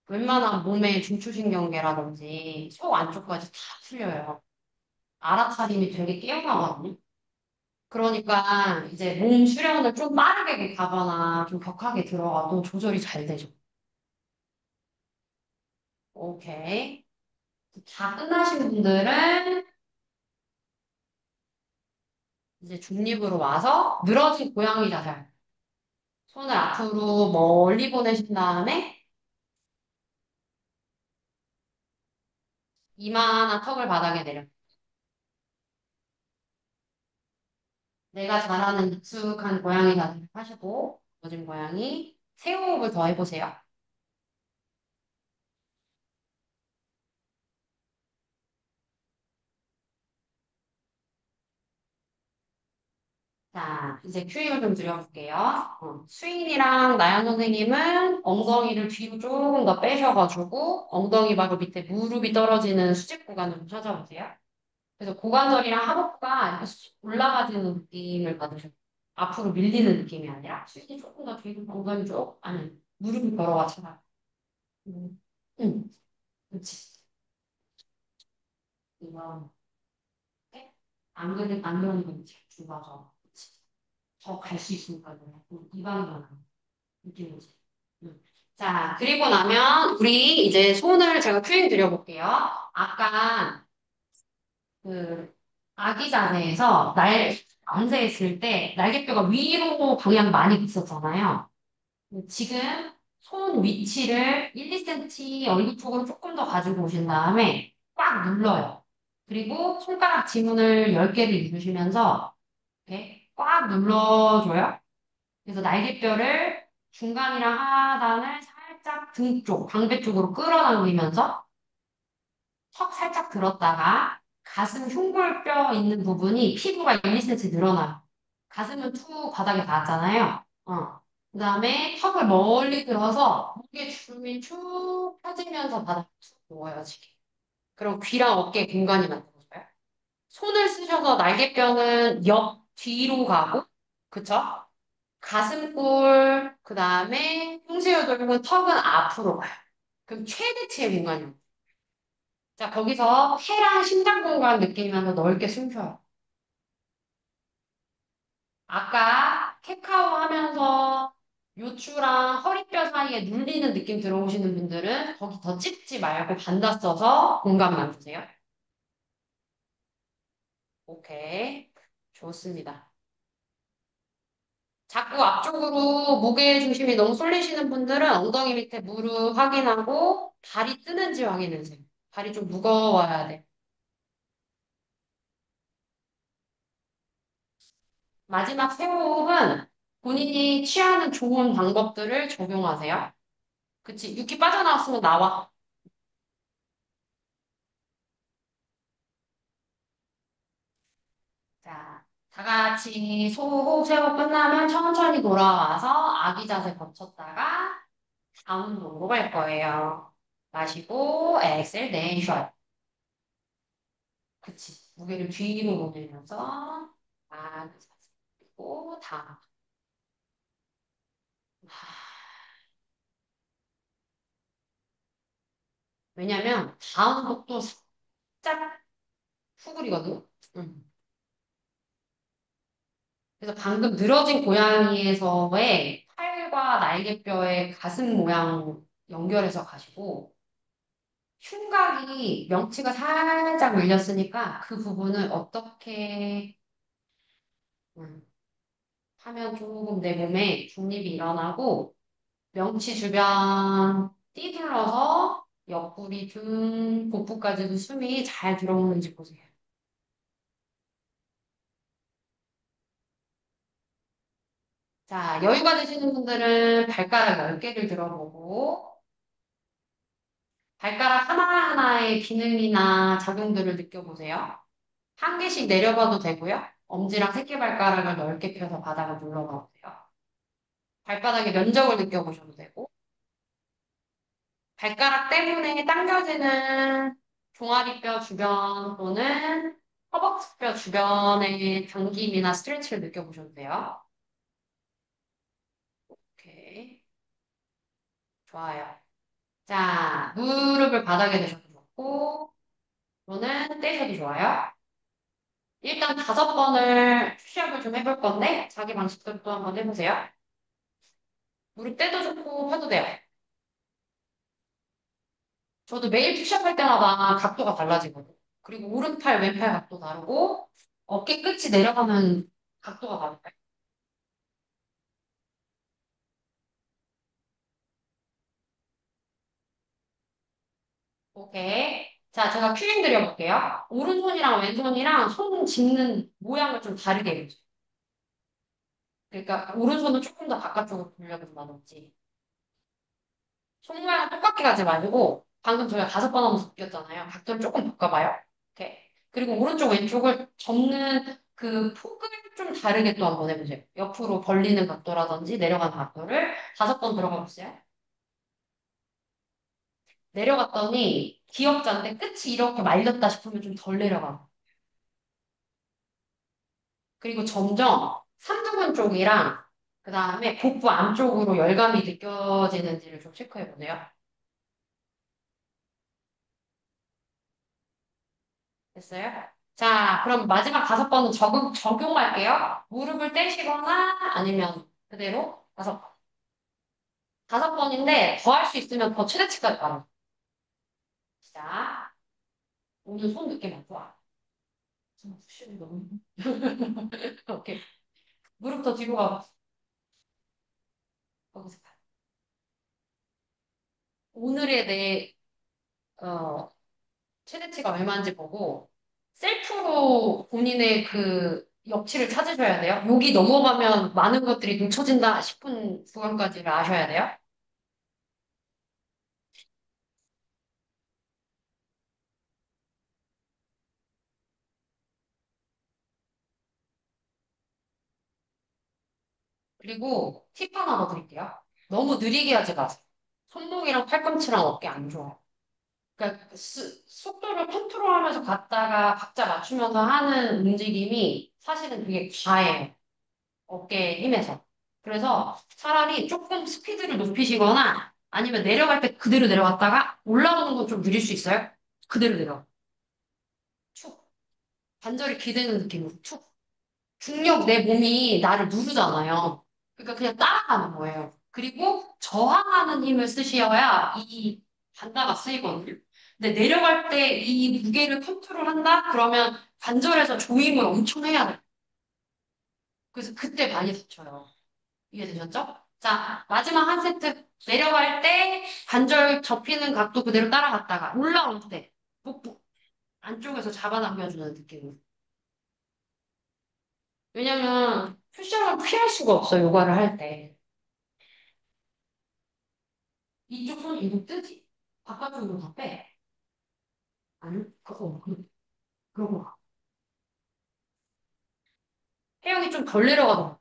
웬만한 몸의 중추신경계라든지 속 안쪽까지 다 풀려요. 알아차림이 되게 깨어나거든요. 그러니까 이제 몸 수련을 좀 빠르게 가거나 좀 격하게 들어가도 조절이 잘 되죠. 오케이. 다 끝나신 분들은 이제 중립으로 와서 늘어진 고양이 자세. 손을 앞으로 멀리 보내신 다음에 이마나 턱을 바닥에 내려. 내가 잘하는 익숙한 고양이 자세를 하시고 늘어진 고양이 세 호흡을 더 해보세요. 자, 이제 큐잉을 좀 드려볼게요. 수인이랑 나연 선생님은 엉덩이를 뒤로 조금 더 빼셔가지고 엉덩이 바로 밑에 무릎이 떨어지는 수직 구간으로 찾아보세요. 그래서 고관절이랑 하복부가 이렇게 쑥 올라가지는 느낌을 받으셔요. 앞으로 밀리는 느낌이 아니라 수인이 조금 더 뒤로 엉덩이 쪽, 아니 무릎이 걸어가 쳐다. 응, 그렇지. 이거 안 그러는 건 중가죠. 더 갈 수 있으니까 이 방향. 느낌이지. 음. 자, 그리고 나면 우리 이제 손을 제가 큐잉 드려볼게요. 아까 그 아기 자세에서 날 안세했을 때 날개뼈가 위로 방향 많이 있었잖아요. 지금 손 위치를 1, 2cm 얼굴 쪽으로 조금 더 가지고 오신 다음에 꽉 눌러요. 그리고 손가락 지문을 10개를 누르시면서 이렇게 꽉 눌러줘요. 그래서 날개뼈를 중간이랑 하단을 살짝 등 쪽, 광배 쪽으로 끌어당기면서 턱 살짝 들었다가 가슴 흉골뼈 있는 부분이 피부가 1, 2cm 늘어나요. 가슴은 툭 바닥에 닿았잖아요. 그다음에 턱을 멀리 들어서 무게 주름이 쭉 펴지면서 바닥에 툭 놓아야지. 그럼 귀랑 어깨 공간이 만들어져요. 손을 쓰셔서 날개뼈는 옆 뒤로 가고, 그쵸? 가슴골, 그 다음에 홍수요돌근 턱은 앞으로 가요. 그럼 최대치의 공간이요. 자, 거기서 폐랑 심장 공간 느끼면서 넓게 숨 쉬어요. 아까 캣카우 하면서 요추랑 허리뼈 사이에 눌리는 느낌 들어오시는 분들은 거기 더 찝지 말고 반다 써서 공간 만드세요. 오케이. 좋습니다. 자꾸 앞쪽으로 무게 중심이 너무 쏠리시는 분들은 엉덩이 밑에 무릎 확인하고 발이 뜨는지 확인하세요. 발이 좀 무거워야 돼. 마지막 세호흡은 본인이 취하는 좋은 방법들을 적용하세요. 그치? 육기 빠져나왔으면 나와. 자, 다 같이 소호흡 세호 끝나면 천천히 돌아와서 아기 자세 거쳤다가 다운으로 갈 거예요. 마시고 엑셀 내쉬어요. 그치? 무게를 뒤로 보내면서 아기 자세 그리고 다운. 왜냐면 다운도 살짝 후굴이거든. 음. 그래서 방금 늘어진 고양이에서의 팔과 날개뼈의 가슴 모양 연결해서 가시고 흉곽이 명치가 살짝 밀렸으니까 그 부분을 어떻게 음, 하면 조금 내 몸에 중립이 일어나고 명치 주변 띠둘러서 옆구리 등 복부까지도 숨이 잘 들어오는지 보세요. 자, 여유가 되시는 분들은 발가락 10개를 들어보고 발가락 하나하나의 기능이나 작용들을 느껴보세요. 한 개씩 내려봐도 되고요. 엄지랑 새끼발가락을 넓게 펴서 바닥을 눌러봐 보세요. 발바닥의 면적을 느껴보셔도 되고 발가락 때문에 당겨지는 종아리뼈 주변 또는 허벅지뼈 주변의 당김이나 스트레치를 느껴보셔도 돼요. 오케이. 좋아요. 자, 무릎을 바닥에 대셔도 좋고 또는 떼셔도 좋아요. 일단 5번을 시합을 좀 해볼 건데 자기 방식대로 또 한번 해보세요. 무릎 떼도 좋고 펴도 돼요. 저도 매일 푸시업할 때마다 각도가 달라지거든요. 그리고 오른팔, 왼팔 각도 다르고 어깨 끝이 내려가면 각도가 다르요 오케이. 자, 제가 큐링 드려볼게요. 오른손이랑 왼손이랑 손 짚는 모양을 좀 다르게 해주세요. 그러니까 오른손은 조금 더 바깥쪽으로 돌려본다든지 손 모양을 똑같게 가지 말고 방금 저희가 5번 하면서 느꼈잖아요. 각도를 조금 바꿔봐요. 오케이. 그리고 오른쪽 왼쪽을 접는 그 폭을 좀 다르게 또 한번 해보세요. 옆으로 벌리는 각도라든지 내려가는 각도를 5번 들어가 보세요. 내려갔더니 기역자인데 끝이 이렇게 말렸다 싶으면 좀 덜 내려가. 그리고 점점 삼두근 쪽이랑 그 다음에 복부 안쪽으로 열감이 느껴지는지를 좀 체크해 보세요. 됐어요? 자, 그럼 마지막 5번은 적용할게요. 무릎을 떼시거나 아니면 그대로 5번. 5번인데 더 할 수 있으면 더 최대치까지 가요. 자, 오늘 손 느낌 안 좋아. 좀 푸시는 너무. 오케이. 무릎 더 뒤로 가봐. 거기서 가. 오늘의 내, 어, 최대치가 얼마인지 보고, 셀프로 본인의 그 역치를 찾으셔야 돼요. 여기 넘어가면 많은 것들이 놓쳐진다 싶은 구간까지를 아셔야 돼요. 그리고 팁 하나 더 드릴게요. 너무 느리게 하지 마세요. 손목이랑 팔꿈치랑 어깨 안 좋아요. 그러니까 속도를 컨트롤하면서 갔다가 박자 맞추면서 하는 움직임이 사실은 그게 과해요. 어깨에 힘에서. 그래서 차라리 조금 스피드를 높이시거나 아니면 내려갈 때 그대로 내려갔다가 올라오는 건 좀 느릴 수 있어요. 그대로 내려가. 툭. 관절이 기대는 느낌으로 툭. 중력 내 몸이 나를 누르잖아요. 그러니까 그냥 따라가는 거예요. 그리고 저항하는 힘을 쓰셔야 이 반다가 쓰이거든요. 근데 내려갈 때 이 무게를 컨트롤한다? 그러면 관절에서 조임을 엄청 해야 돼요. 그래서 그때 많이 다쳐요. 이해되셨죠? 자, 마지막 한 세트. 내려갈 때 관절 접히는 각도 그대로 따라갔다가 올라올 때 복부 안쪽에서 잡아당겨주는 느낌으로. 왜냐면 쿠션을 피할 수가 없어, 요가를 할 때. 이쪽 손 이거 뜨지? 바깥쪽으로 다 빼. 아니, 그러고 가. 해영이 좀 덜 내려가더라고.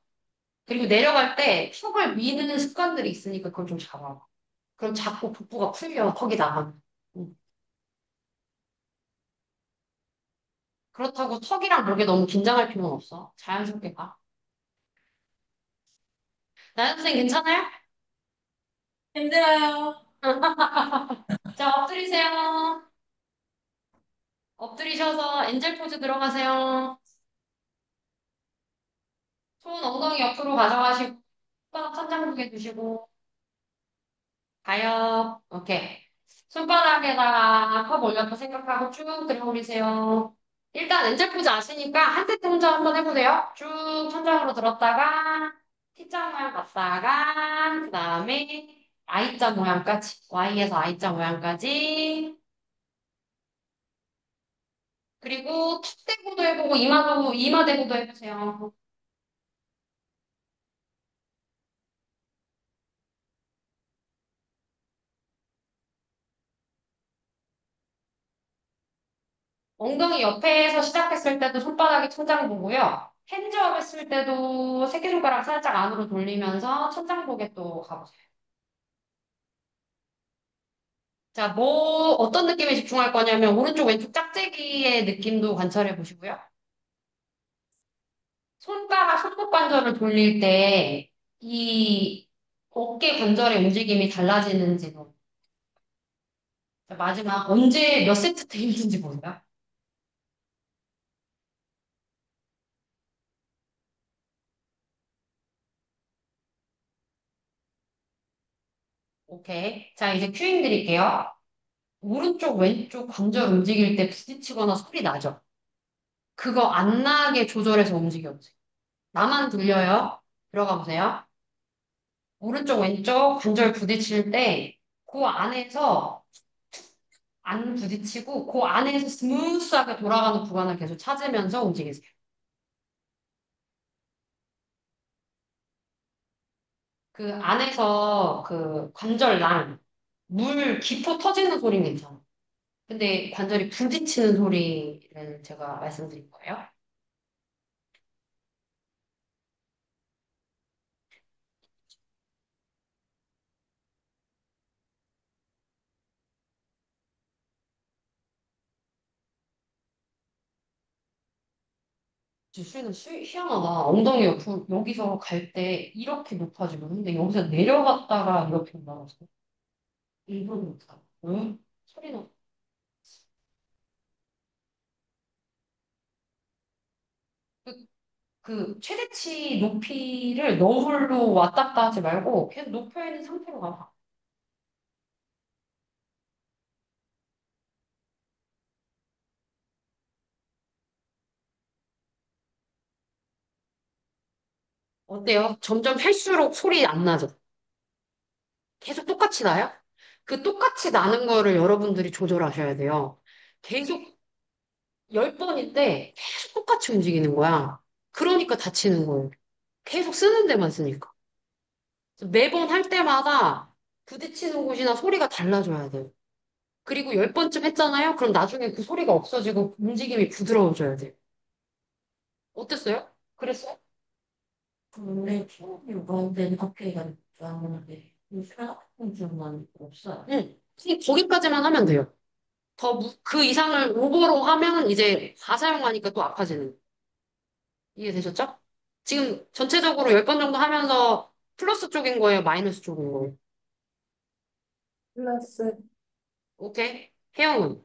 그리고 내려갈 때 턱을 미는 습관들이 있으니까 그걸 좀 잡아. 그럼 자꾸 복부가 풀려, 턱이 나가면. 응. 그렇다고 턱이랑 목에 너무 긴장할 필요는 없어. 자연스럽게 가. 나연 선생님 괜찮아요? 힘들어요. 자, 엎드리세요. 엎드리셔서 엔젤 포즈 들어가세요. 손 엉덩이 옆으로 가져가시고, 손바닥 천장 두개 두시고, 가요. 오케이. 손바닥에다가 컵 올렸다 생각하고 쭉 들어 올리세요. 일단 엔젤 포즈 아시니까 한 세트 혼자 한번 해보세요. 쭉 천장으로 들었다가, T자 모양 갔다가, 그 다음에 I자 모양까지, Y에서 I자 모양까지, 그리고 턱 대고도 해보고 이마 대고도 해보세요. 엉덩이 옆에서 시작했을 때도 손바닥이 천장 보고요. 핸즈업 했을 때도 새끼손가락 살짝 안으로 돌리면서 천장 보게 또 가보세요. 자, 어떤 느낌에 집중할 거냐면 오른쪽 왼쪽 짝재기의 느낌도 관찰해 보시고요. 손목 관절을 돌릴 때 이 어깨 관절의 움직임이 달라지는지도. 자, 마지막 언제 몇 세트 때 힘든지 보세요. 오케이. 자, 이제 큐잉 드릴게요. 오른쪽, 왼쪽 관절 움직일 때 부딪히거나 소리 나죠? 그거 안 나게 조절해서 움직여보세요. 나만 들려요? 들어가 보세요. 오른쪽, 왼쪽 관절 부딪힐 때 그 안에서 안 부딪히고 그 안에서 스무스하게 돌아가는 구간을 계속 찾으면서 움직이세요. 그 안에서 그 관절랑 기포 터지는 소리는 괜찮아요. 근데 관절이 부딪히는 소리를 제가 말씀드린 거예요. 수는 희한하다. 엉덩이 옆으로 여기서 갈 때 이렇게 높아지고 근데 여기서 내려갔다가 이렇게 올라가서 일부러 그렇다. 응? 소리나. 그, 그 최대치 높이를 너울로 왔다 갔다 하지 말고 계속 높여 있는 상태로 가봐. 어때요? 점점 할수록 소리 안 나죠? 계속 똑같이 나요? 그 똑같이 나는 거를 여러분들이 조절하셔야 돼요. 계속 10번인데 계속 똑같이 움직이는 거야. 그러니까 다치는 거예요. 계속 쓰는 데만 쓰니까. 그래서 매번 할 때마다 부딪히는 곳이나 소리가 달라져야 돼요. 그리고 10번쯤 했잖아요? 그럼 나중에 그 소리가 없어지고 움직임이 부드러워져야 돼요. 어땠어요? 그랬어요? 원래 처음에 요가할 학회가 좋아하는데 요새 같은 기억만 없어요. 응. 거기까지만 하면 돼요. 그 이상을 오버로 하면 이제 다 사용하니까 또 아파지는. 이해되셨죠? 지금 전체적으로 10번 정도 하면서 플러스 쪽인 거예요? 마이너스 쪽인 거예요? 플러스 오케이? 혜영은?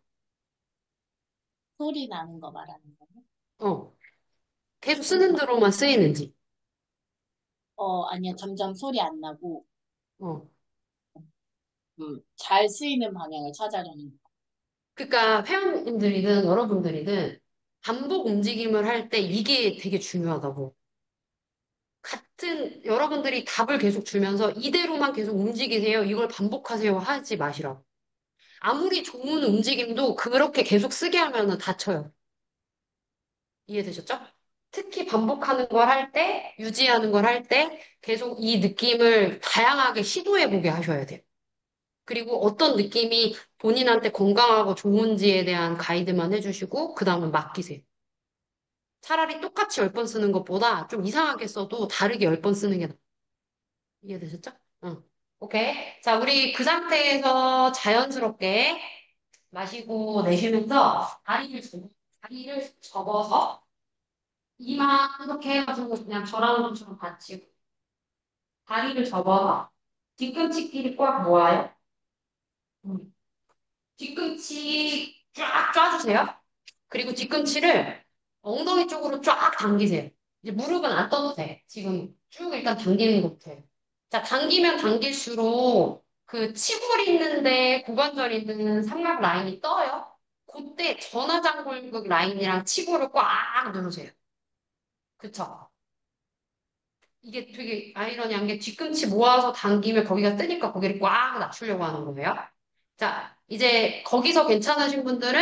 소리 나는 거 말하는 거예요? 어. 계속 소리 쓰는 나. 대로만 쓰이는지. 아니요. 점점 소리 안 나고 어. 잘 쓰이는 방향을 찾아내는 거. 그러니까 회원님들이든 여러분들이든 반복 움직임을 할 때 이게 되게 중요하다고. 여러분들이 답을 계속 주면서 이대로만 계속 움직이세요. 이걸 반복하세요. 하지 마시라고. 아무리 좋은 움직임도 그렇게 계속 쓰게 하면은 다쳐요. 이해되셨죠? 특히 반복하는 걸 할 때, 유지하는 걸 할 때 계속 이 느낌을 다양하게 시도해 보게 하셔야 돼요. 그리고 어떤 느낌이 본인한테 건강하고 좋은지에 대한 가이드만 해주시고, 그 다음은 맡기세요. 차라리 똑같이 10번 쓰는 것보다 좀 이상하게 써도 다르게 10번 쓰는 게 나아요. 이해되셨죠? 응. 오케이. 자, 우리 그 상태에서 자연스럽게 마시고 내쉬면서 다리를 접어서 이마 이렇게 해가지고 그냥 저라는 것처럼 받치고 다리를 접어서 뒤꿈치끼리 꽉 모아요. 음. 뒤꿈치 쫙 쫙주세요. 그리고 뒤꿈치를 엉덩이 쪽으로 쫙 당기세요. 이제 무릎은 안 떠도 돼. 지금 쭉 일단 당기는 것부터 해요. 자, 당기면 당길수록 그 치골 있는데 고관절 있는 삼각 라인이 떠요. 그때 전화장골격 라인이랑 치골을 꽉 누르세요. 그쵸? 이게 되게 아이러니한 게 뒤꿈치 모아서 당기면 거기가 뜨니까 거기를 꽉 낮추려고 하는 거예요. 자, 이제 거기서 괜찮으신 분들은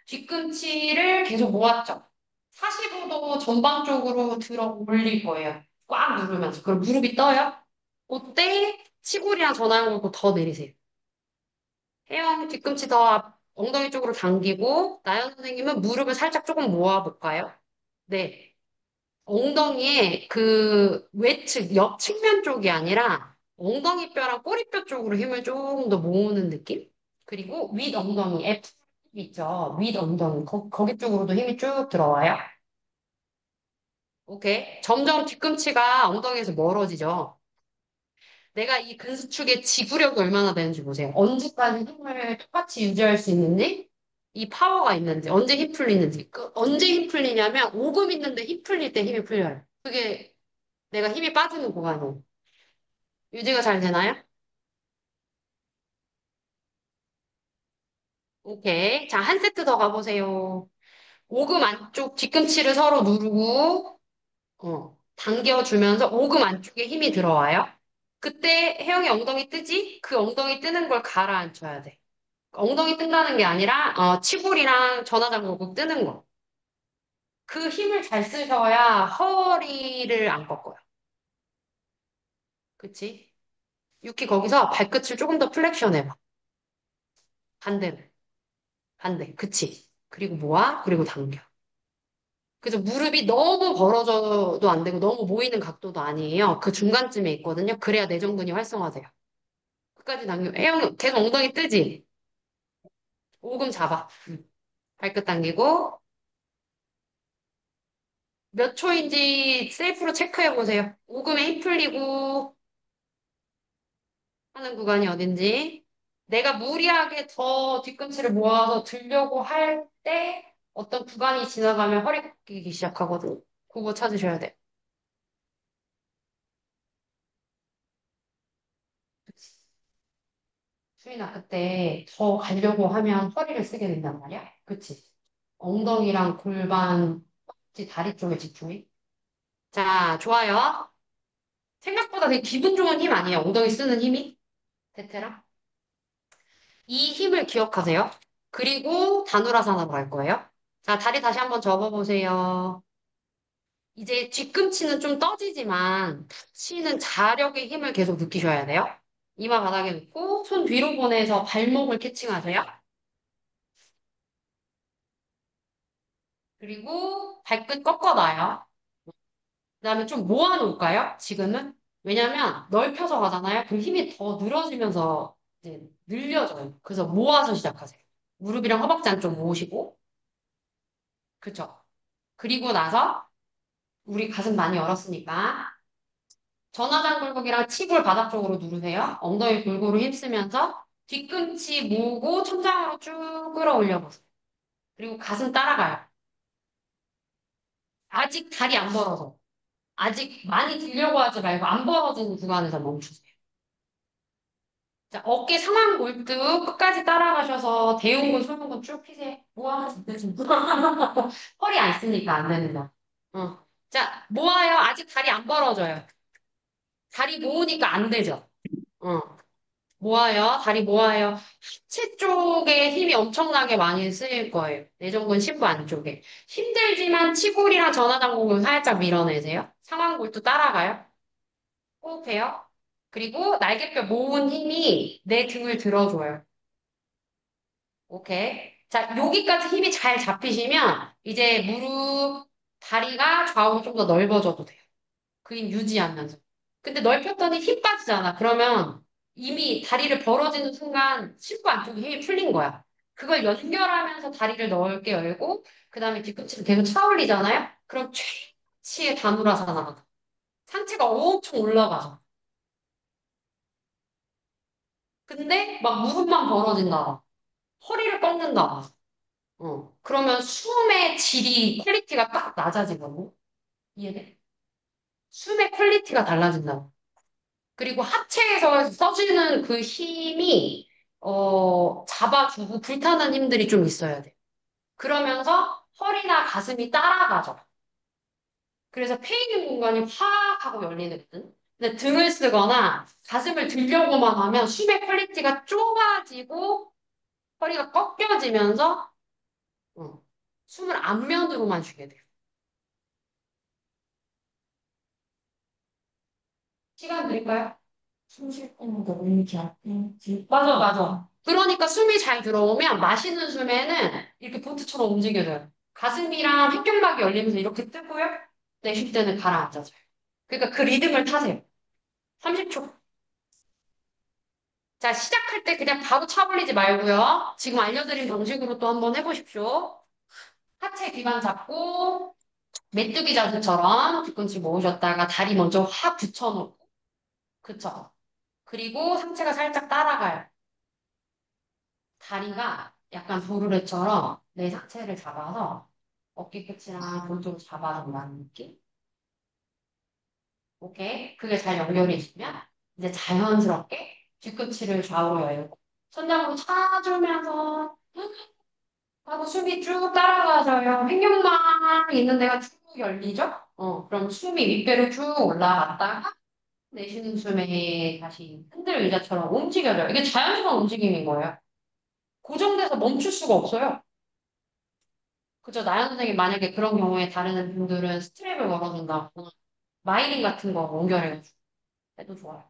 뒤꿈치를 계속 모았죠. 45도 전방 쪽으로 들어 올릴 거예요. 꽉 누르면서. 그럼 무릎이 떠요. 그때 치골이랑 전완근을 더 내리세요. 혜영 뒤꿈치 더 엉덩이 쪽으로 당기고 나연 선생님은 무릎을 살짝 조금 모아볼까요? 네. 엉덩이에 그 외측, 옆 측면 쪽이 아니라 엉덩이 뼈랑 꼬리뼈 쪽으로 힘을 조금 더 모으는 느낌? 그리고 윗 엉덩이, F 있죠? 윗 엉덩이, 거기 쪽으로도 힘이 쭉 들어와요. 오케이. 점점 뒤꿈치가 엉덩이에서 멀어지죠. 내가 이 근수축의 지구력이 얼마나 되는지 보세요. 언제까지 힘을 똑같이 유지할 수 있는지, 이 파워가 있는지, 언제 힘 풀리는지. 언제 힘 풀리냐면, 오금 있는데 힘 풀릴 때 힘이 풀려요. 그게 내가 힘이 빠지는 구간이에요. 유지가 잘 되나요? 오케이. 자, 한 세트 더 가보세요. 오금 안쪽 뒤꿈치를 서로 누르고, 당겨주면서 오금 안쪽에 힘이 들어와요. 그때 혜영이 엉덩이 뜨지? 그 엉덩이 뜨는 걸 가라앉혀야 돼. 엉덩이 뜬다는 게 아니라, 치골이랑 전화장구국 뜨는 거. 그 힘을 잘 쓰셔야 허리를 안 꺾어요. 그치? 유키 거기서 발끝을 조금 더 플렉션 해봐. 반대로. 반대. 그치? 그리고 모아, 그리고 당겨. 그래서 무릎이 너무 벌어져도 안 되고 너무 모이는 각도도 아니에요. 그 중간쯤에 있거든요. 그래야 내전근이 활성화돼요. 끝까지 당겨. 형 계속 엉덩이 뜨지? 오금 잡아. 발끝 당기고 몇 초인지 셀프로 체크해 보세요. 오금에 힘 풀리고 하는 구간이 어딘지. 내가 무리하게 더 뒤꿈치를 모아서 들려고 할 때 어떤 구간이 지나가면 허리 꺾이기 시작하거든요. 그거 찾으셔야 돼요. 수인아, 그때 더 가려고 하면 허리를 쓰게 된단 말이야. 그치? 엉덩이랑 골반, 허벅지, 다리 쪽에 집중해. 자, 좋아요. 생각보다 되게 기분 좋은 힘 아니에요. 엉덩이 쓰는 힘이. 베테랑. 이 힘을 기억하세요. 그리고 다누라산으로 갈 거예요. 자, 다리 다시 한번 접어보세요. 이제 뒤꿈치는 좀 떠지지만 치는 자력의 힘을 계속 느끼셔야 돼요. 이마 바닥에 놓고 손 뒤로 보내서 발목을 캐칭하세요. 그리고 발끝 꺾어놔요. 그다음에 좀 모아놓을까요? 지금은? 왜냐면 넓혀서 가잖아요. 그 힘이 더 늘어지면서 이제 늘려져요. 그래서 모아서 시작하세요. 무릎이랑 허벅지 안쪽 모으시고, 그쵸? 그리고 나서 우리 가슴 많이 열었으니까 전화장 굴곡이랑 치골 바닥 쪽으로 누르세요. 엉덩이 골고루 힘쓰면서 뒤꿈치 모으고 천장으로 쭉 끌어올려 보세요. 그리고 가슴 따라가요. 아직 다리 안 벌어서. 아직 많이 들려고 하지 말고 안 벌어지는 구간에서 멈추세요. 자, 어깨 상완 골드 끝까지 따라가셔서 대흉근, 소흉근 쭉 피세요. 모아. 허리 안 쓰니까 안 되는다. 자, 모아요. 아직 다리 안 벌어져요. 다리 모으니까 안 되죠. 어. 모아요. 다리 모아요. 하체 쪽에 힘이 엄청나게 많이 쓰일 거예요. 내전근 심부 안쪽에. 힘들지만 치골이랑 전화장국을 살짝 밀어내세요. 상완골도 따라가요. 호흡해요. 그리고 날개뼈 모은 힘이 내 등을 들어줘요. 오케이. 자, 여기까지 힘이 잘 잡히시면 이제 무릎, 다리가 좌우로 좀 더 넓어져도 돼요. 그 힘 유지하면서. 근데 넓혔더니 힘 빠지잖아. 그러면 이미 다리를 벌어지는 순간 심부 안쪽에 힘이 풀린 거야. 그걸 연결하면서 다리를 넓게 열고 그 다음에 뒤꿈치를 계속 차 올리잖아요. 그럼 최치의 다누라사나. 상체가 엄청 올라가죠. 근데 막 무릎만 벌어진다. 허리를 꺾는다. 그러면 숨의 질이, 퀄리티가 딱 낮아지거든. 이해돼? 숨의 퀄리티가 달라진다. 그리고 하체에서 써지는 그 힘이, 잡아주고 불타는 힘들이 좀 있어야 돼. 그러면서 허리나 가슴이 따라가죠. 그래서 페이는 공간이 확 하고 열리거든. 근데 등을 쓰거나 가슴을 들려고만 하면 숨의 퀄리티가 좁아지고 허리가 꺾여지면서, 어, 숨을 앞면으로만 쉬게 돼요. 시간 드릴까요? 숨 쉴 때는 너무 이렇게 맞아, 맞아. 그러니까 숨이 잘 들어오면 마시는 숨에는 이렇게 보트처럼 움직여져요. 가슴이랑 횡격막이 열리면서 이렇게 뜨고요. 내쉴 때는 가라앉아져요. 그러니까 그 리듬을 타세요. 30초. 자, 시작할 때 그냥 바로 차버리지 말고요. 지금 알려드린 방식으로 또 한번 해보십시오. 하체 기반 잡고 메뚜기 자세처럼 뒤꿈치 모으셨다가 다리 먼저 확 붙여놓고 그쵸? 그리고 상체가 살짝 따라가요. 다리가 약간 도르래처럼 내 상체를 잡아서 어깨 끝이랑 볼쪽을 잡아준다는 느낌? 오케이? 그게 잘 연결이 되면 이제 자연스럽게 뒤꿈치를 좌우로 열고 천장으로 차주면서 하고 숨이 쭉 따라가져요. 횡격막 있는 데가 쭉 열리죠? 그럼 숨이 윗배로 쭉 올라갔다가 내쉬는 숨에 다시 흔들 의자처럼 움직여져요. 이게 자연스러운 움직임인 거예요. 고정돼서 멈출 수가 없어요. 그죠? 나연 선생님 만약에 그런 경우에 다른 분들은 스트랩을 걸어준다거나 마이링 같은 거 연결해가지고 해도 좋아요.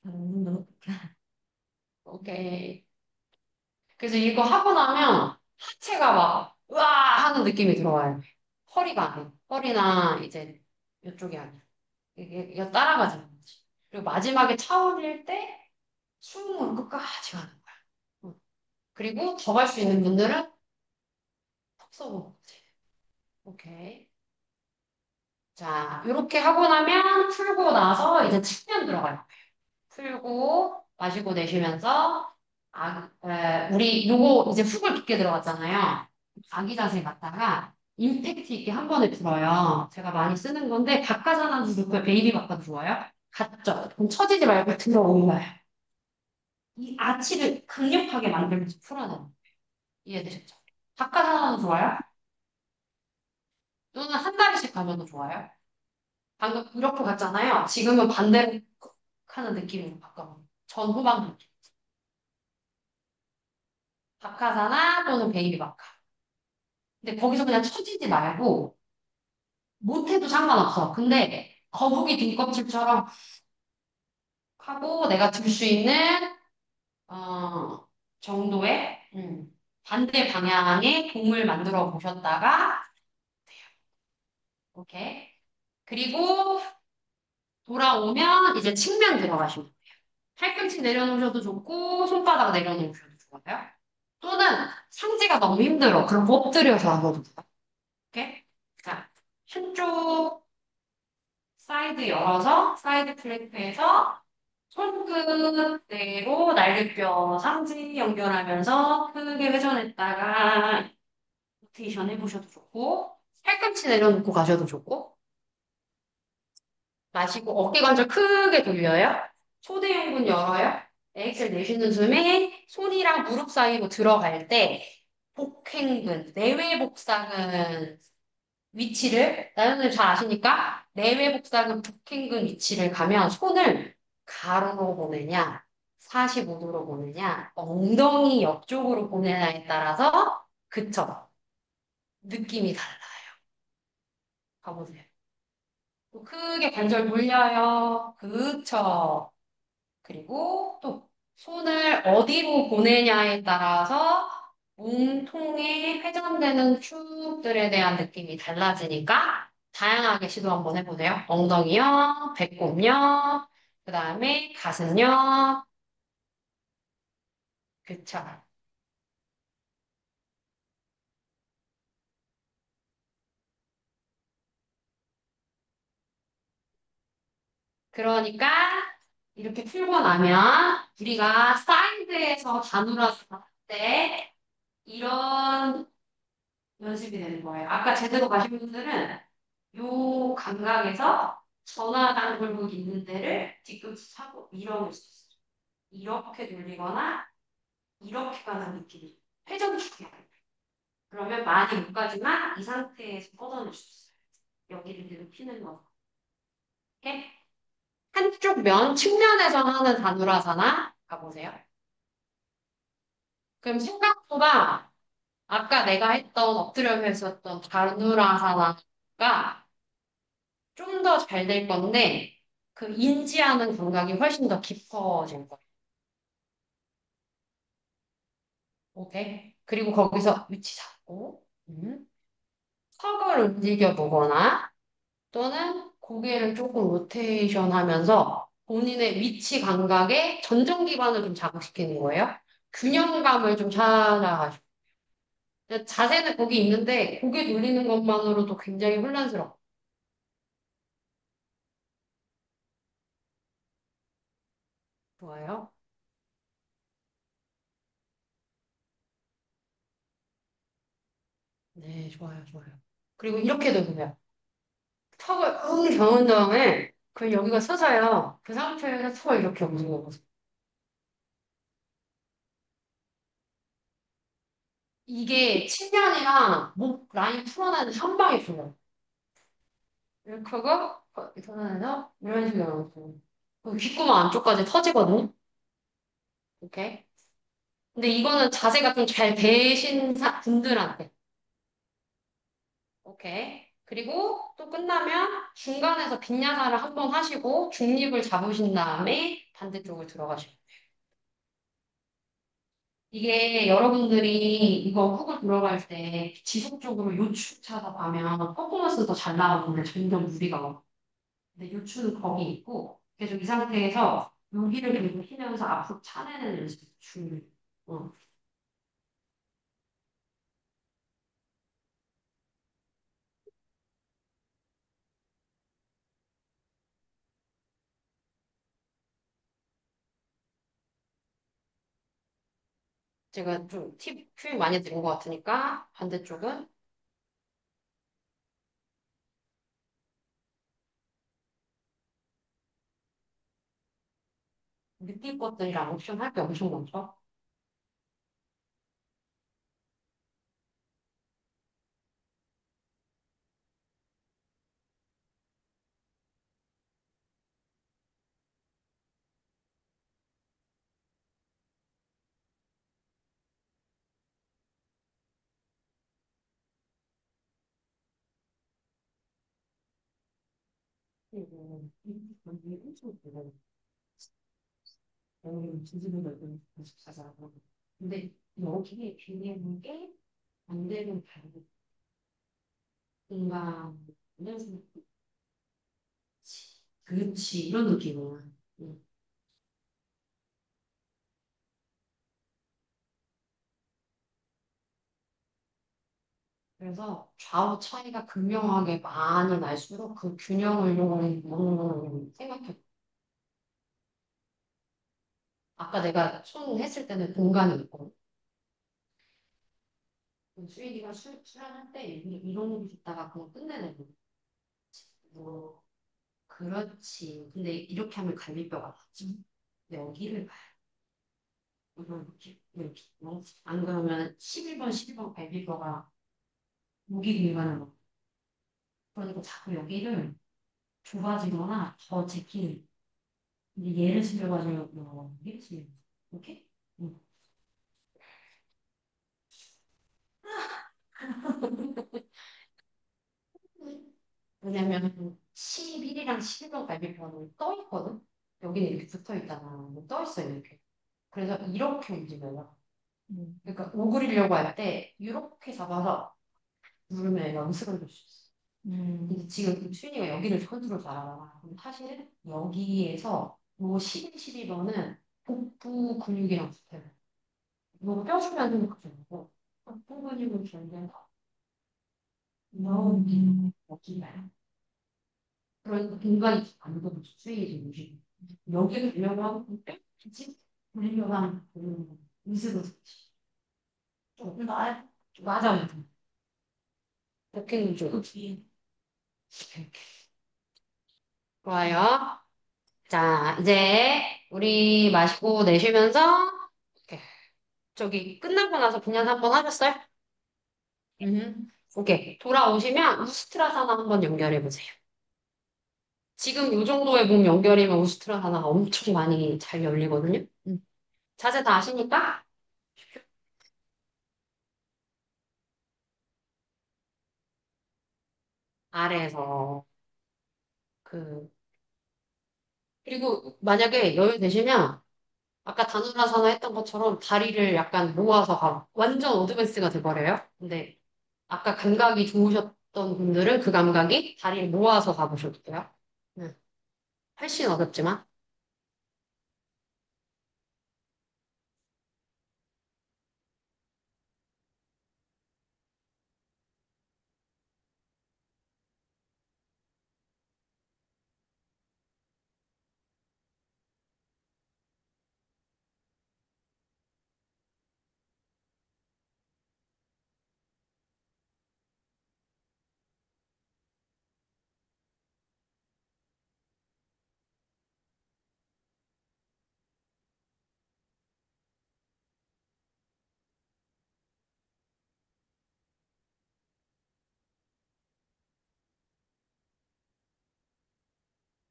응. 오케이. 그래서 이거 하고 나면 하체가 막 으아 하는 느낌이 들어와요. 허리가 아니에요. 허리나 이제 이쪽이 아니에요. 이게 따라가지는 거지. 그리고 마지막에 차올릴 때 숨으로 끝까지 가는 거야. 응. 그리고 더 갈 수 있는 분들은 턱 쏘고 거지. 오케이. 자, 이렇게 하고 나면 풀고 나서 이제 측면 들어가요. 풀고 마시고 내쉬면서 우리 요거 이제 훅을 깊게 들어갔잖아요. 아기 자세 갔다가 임팩트 있게 한 번에 들어요. 제가 많이 쓰는 건데 박하사나도 좋고요. 베이비 박하도 좋아요. 같죠? 그럼 처지지 말고 들어 올라요. 이 아치를 강력하게 만들면서 풀어내는 거예요. 이해되셨죠? 박하사나도 좋아요? 또는 한 다리씩 가면도 좋아요? 방금 이렇게 갔잖아요. 지금은 반대로 하는 느낌으로 바꿔. 전후방 느낌. 박하사나 또는 베이비 박하. 근데 거기서 그냥 처지지 말고 못해도 상관없어. 근데 거북이 등껍질처럼 하고 내가 들 수 있는 정도의 반대 방향의 공을 만들어 보셨다가 오케이. 그리고 돌아오면 이제 측면 들어가시면 돼요. 팔꿈치 내려놓으셔도 좋고 손바닥 내려놓으셔도 좋아요. 또는 상체가 너무 힘들어. 그럼 엎드려서 하셔도 돼요. 오케이? 자, 한쪽 사이드 열어서 사이드 플랭크에서 손끝대로 날개뼈 상지 연결하면서 크게 회전했다가 로테이션 해보셔도 좋고 팔꿈치 내려놓고 가셔도 좋고 마시고 어깨 관절 크게 돌려요. 소대흉근 열어요. 엑셀 내쉬는 숨에 손이랑 무릎 사이로 들어갈 때 복행근, 내외 복사근 위치를 나연님 잘 아시니까 내외 복사근 복행근 위치를 가면 손을 가로로 보내냐 45도로 보내냐 엉덩이 옆쪽으로 보내냐에 따라서 그쵸 느낌이 달라요. 가보세요. 또 크게 관절 돌려요. 그쵸. 그리고 또 손을 어디로 보내냐에 따라서 몸통에 회전되는 축들에 대한 느낌이 달라지니까 다양하게 시도 한번 해보세요. 엉덩이요, 배꼽요, 그 다음에 가슴요. 그쵸. 그러니까 이렇게 풀고 나면 우리가 사이드에서 자누라서 할때 이런 연습이 되는 거예요. 아까 제대로 가신 분들은 요 감각에서 전화단 굴곡 있는 데를 뒤꿈치 차고 밀어낼 수 있어요. 이렇게 돌리거나 이렇게 가는 느낌이 회전축이에요. 그러면 많이 못 가지만 이 상태에서 뻗어낼 수 있어요. 여기를 뒤로 피는 거. 이렇게 한쪽 면 측면에서 하는 단우라사나 가보세요. 그럼 생각보다 아까 내가 했던 엎드려서 했었던 단우라사나가 좀 더 잘 될 건데 그 인지하는 감각이 훨씬 더 깊어질 거예요. 오케이. 그리고 거기서 위치 잡고 턱을 움직여 보거나 또는 고개를 조금 로테이션 하면서 본인의 위치 감각에 전정 기반을 좀 자극시키는 거예요. 균형감을 좀 찾아가지고. 자세는 거기 있는데 고개 돌리는 것만으로도 굉장히 혼란스럽고 좋아요. 네, 좋아요, 좋아요. 그리고 이렇게도 돼요. 턱을 겨운 다음에 그 여기가 서서요. 그 상태에서 턱을 이렇게 움직여보세요. 이게 측면이랑 목 라인 풀어내는 한 방에 풀려요. 이렇게 하고 풀어내서 이런 식으로 하고 그 귓구멍 안쪽까지 터지거든요. 이렇게. 근데 이거는 자세가 좀 잘 되신 분들한테. 오케이. 그리고 또 끝나면 중간에서 빈야사를 한 번 하시고 중립을 잡으신 다음에 반대쪽을 들어가시고. 이게 여러분들이 이거 훅을 들어갈 때 지속적으로 요추 차다 가면 퍼포먼스 더 잘 나오는데 점점 무리가 와. 근데 요추는 거기 있고 계속 이 상태에서 여기를 계속 피면서 앞으로 차내는 연습 중요해요. 어. 제가 좀 팁 큐 많이 드린 것 같으니까 반대쪽은 느낄 것들이랑 옵션 할 게 엄청 많죠. 근데 여기에 비례하는 게 안 되는 다른 뭔가 그렇지 이런 느낌이야. 응. 그래서 좌우 차이가 극명하게 많이 날수록 그 균형을 생각해. 아까 내가 손 했을 때는 공간이 있고 수인이가 수련할 때 이런 거 있다가 그거 끝내는 거. 뭐 그렇지. 근데 이렇게 하면 갈비뼈가 나지. 여기를 봐야 이렇게. 안 그러면 11번, 12번 갈비뼈가 목이 길가는 거. 그러니까 자꾸 여기를 좁아지거나 더 제끼는. 이제 얘를 실려가지고 얘를 실려. 오케이? 응. 왜냐면 11이랑 12번 갈비뼈는 떠 있거든. 여기는 이렇게 붙어 있잖아. 떠 있어요 이렇게. 그래서 이렇게 움직여요. 그러니까 오그리려고 할 때 이렇게 잡아서 누르면 연습을 줄 수 있어. 근데 지금 수인이가 여기를 컨트롤 잘하잖아. 그럼 사실은 여기에서 요 11, 12번은 복부 근육이랑 붙어요. 이거 뼈줄만 생각하고 복부 근육을 견뎌서 여기가 그런 공간이 안 되고 수인이 움직여. 여기를 들려고 하고 뼈지 들리려고 하는 의식을 좀 맞아. 이렇게 좀 이렇게. 좋아요. 자, 이제 우리 마시고 내쉬면서 이렇게 저기 끝나고 나서 분야사 한번 하셨어요? 오케이. 돌아오시면 우스트라사나 한번 연결해 보세요. 지금 이 정도의 몸 연결이면 우스트라사나가 엄청 많이 잘 열리거든요. 자세 다 아시니까 아래에서 그 그리고 만약에 여유 되시면 아까 다누라사나 했던 것처럼 다리를 약간 모아서 가 완전 어드밴스가 돼버려요. 근데 아까 감각이 좋으셨던 분들은 그 감각이 다리를 모아서 가보셔도 돼요. 네. 훨씬 어렵지만.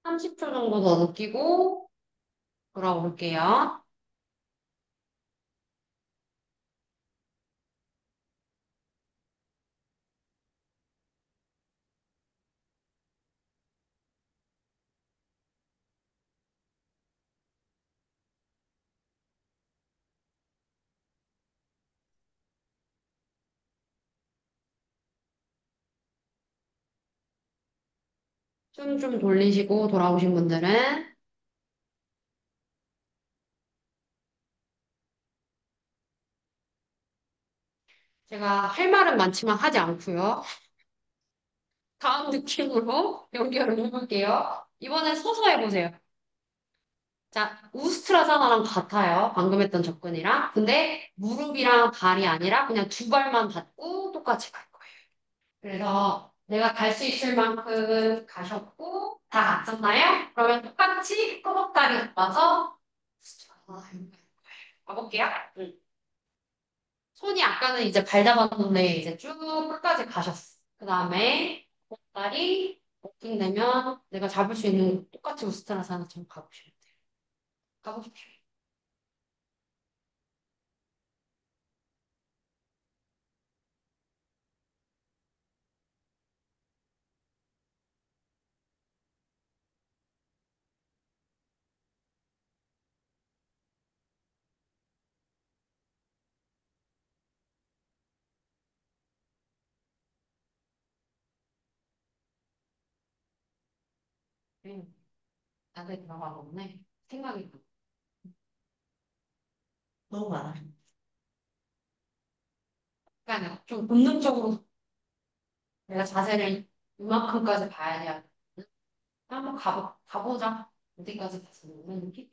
30초 정도 더 느끼고 돌아올게요. 숨 좀 돌리시고 돌아오신 분들은 제가 할 말은 많지만 하지 않고요. 다음 느낌으로 연결을 해볼게요. 이번엔 서서 해보세요. 자, 우스트라사나랑 같아요. 방금 했던 접근이랑. 근데 무릎이랑 발이 아니라 그냥 두 발만 닫고 똑같이 갈 거예요. 그래서 내가 갈 수 있을 만큼 가셨고 다 갔었나요? 그러면 똑같이 꼬박다리 잡아서 가볼게요. 응. 손이 아까는 이제 발 잡았는데 이제 쭉 끝까지 가셨어. 그 다음에 꼬박다리 워킹 되면 내가 잡을 수 있는 똑같이 우스트라사나처럼 가보시면 돼요. 가보십시오. 다들 들어가 보네. 생각이 너무 많아. 그러니까 좀 본능적으로 내가 자세를 이만큼까지 봐야 돼. 한번 가보자. 어디까지 갔어? 이런 느낌?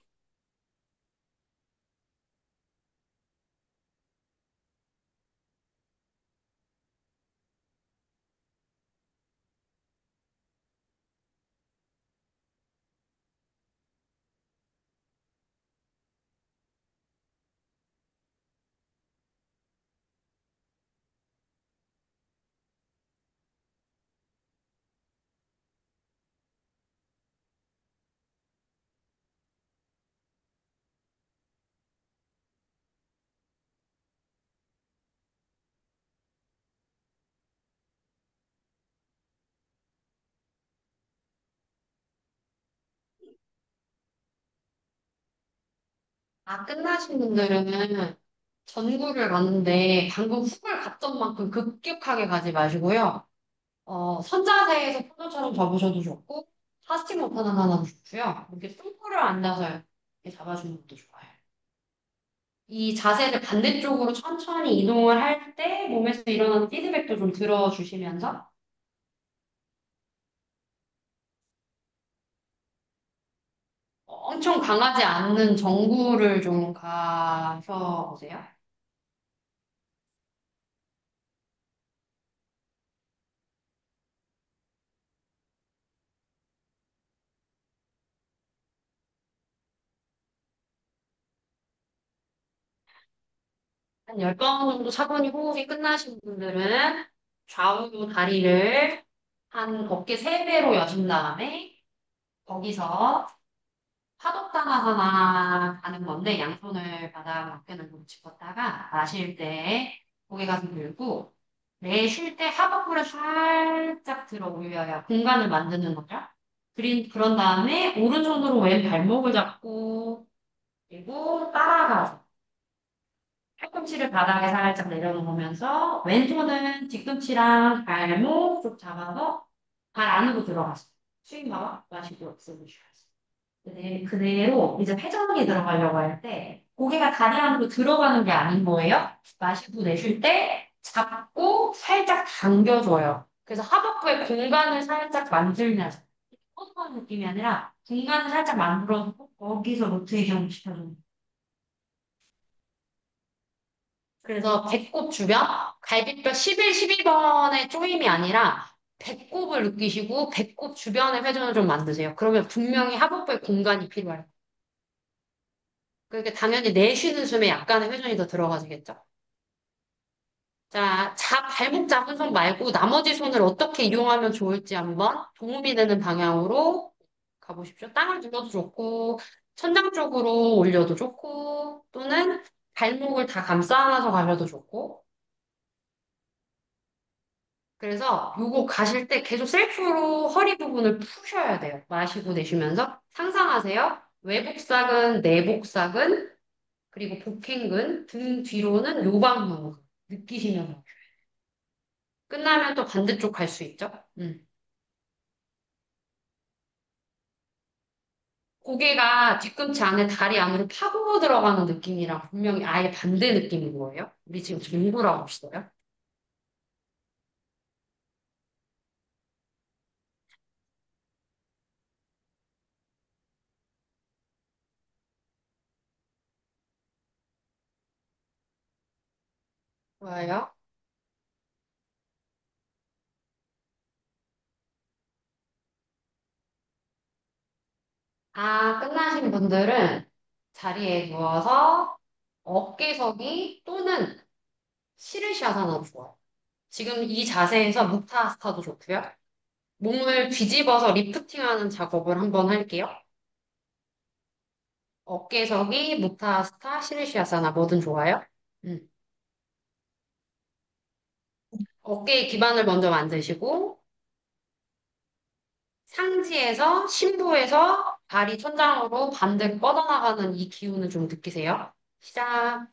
아, 끝나신 분들은 전구를 가는데 방금 훅을 갔던 만큼 급격하게 가지 마시고요. 선자세에서 포도처럼 잡으셔도 좋고, 파스팅 못하는 하나도 좋고요. 이렇게 뚱보를 앉아서 이렇게 잡아주는 것도 좋아요. 이 자세를 반대쪽으로 천천히 이동을 할 때 몸에서 일어나는 피드백도 좀 들어주시면서 엄청 강하지 않는 전구를 좀 가셔보세요. 한 10번 정도 차분히 호흡이 끝나신 분들은 좌우로 다리를 한 어깨 3배로 여신 다음에 거기서 파독타나사나 가는 건데 양손을 바닥 앞에는 짚었다가 마실 때 고개 가슴 들고 내쉴 때 하복부를 살짝 들어 올려야 공간을 만드는 거죠. 그런 다음에 오른손으로 왼 발목을 잡고 그리고 따라가서 팔꿈치를 바닥에 살짝 내려놓으면서 왼손은 뒤꿈치랑 발목 쪽 잡아서 발 안으로 들어가서 스윙 마와 마시고 없애주셔야죠. 그대로 이제 회전이 들어가려고 할 때 고개가 다리 안으로 들어가는 게 아닌 거예요. 마시고 내쉴 때 잡고 살짝 당겨줘요. 그래서 하복부의 공간을 살짝 만들면서 뻗어가는 느낌이 아니라 공간을 살짝 만들어서 거기서 로테이션 시켜줘요. 그래서 배꼽 주변, 갈비뼈 11, 12번의 조임이 아니라 배꼽을 느끼시고 배꼽 주변의 회전을 좀 만드세요. 그러면 분명히 하복부에 공간이 필요해요. 그러니까 당연히 내쉬는 숨에 약간의 회전이 더 들어가지겠죠. 자, 발목 잡은 손 말고 나머지 손을 어떻게 이용하면 좋을지 한번 도움이 되는 방향으로 가보십시오. 땅을 눌러도 좋고, 천장 쪽으로 올려도 좋고, 또는 발목을 다 감싸 안아서 가셔도 좋고, 그래서 요거 가실 때 계속 셀프로 허리 부분을 푸셔야 돼요. 마시고 내쉬면서 상상하세요. 외복사근, 내복사근, 그리고 복행근, 등 뒤로는 요방향으로 느끼시면서 끝나면 또 반대쪽 갈 수 있죠. 고개가 뒤꿈치 안에 다리 안으로 파고 들어가는 느낌이랑 분명히 아예 반대 느낌인 거예요. 우리 지금 동굴하고 있어요. 좋아요. 끝나신 분들은 자리에 누워서 어깨서기 또는 시르시아사나 좋아요. 지금 이 자세에서 무타스타도 좋고요. 몸을 뒤집어서 리프팅하는 작업을 한번 할게요. 어깨서기, 무타스타, 시르시아사나 뭐든 좋아요. 음. 어깨의 기반을 먼저 만드시고 상지에서 심부에서 발이 천장으로 반대로 뻗어나가는 이 기운을 좀 느끼세요. 시작.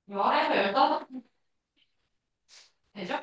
열에서 15, 되죠?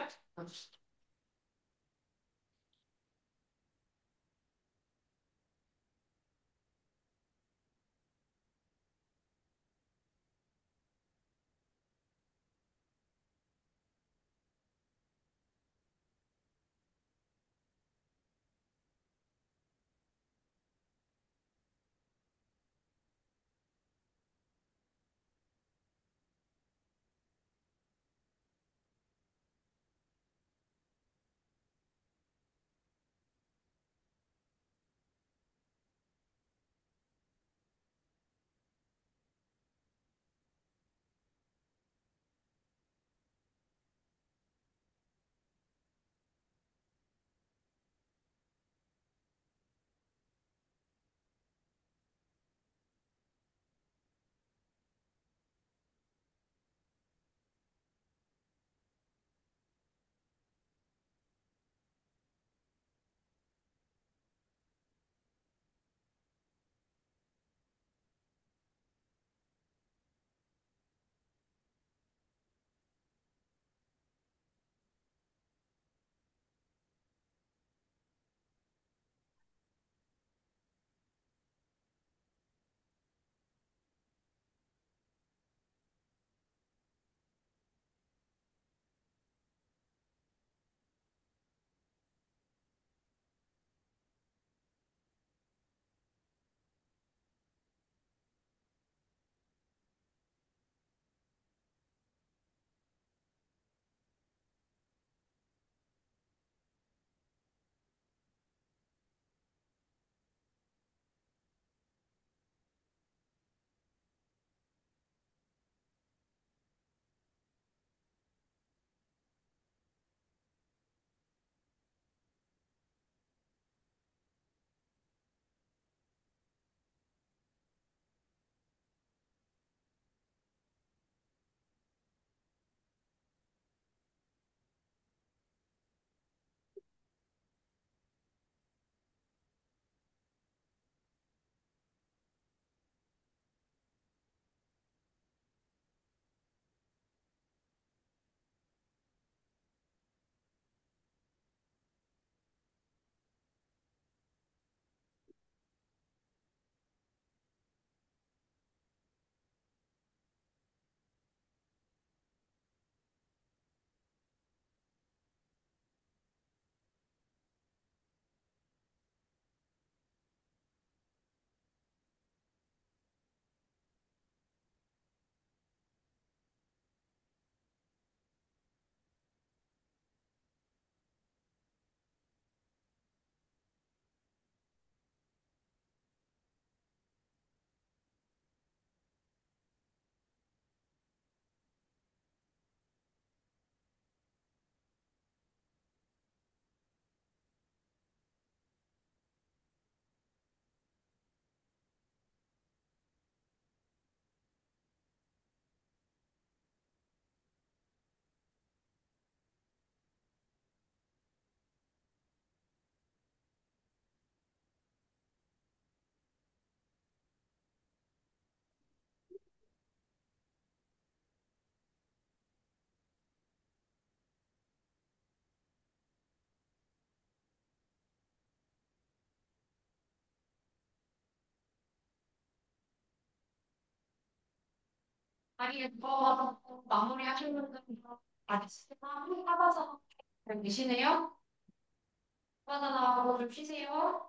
아니, 마무리 하시는 분들 아시나? 하바사 계시네요? 하바사 나하고 좀 쉬세요.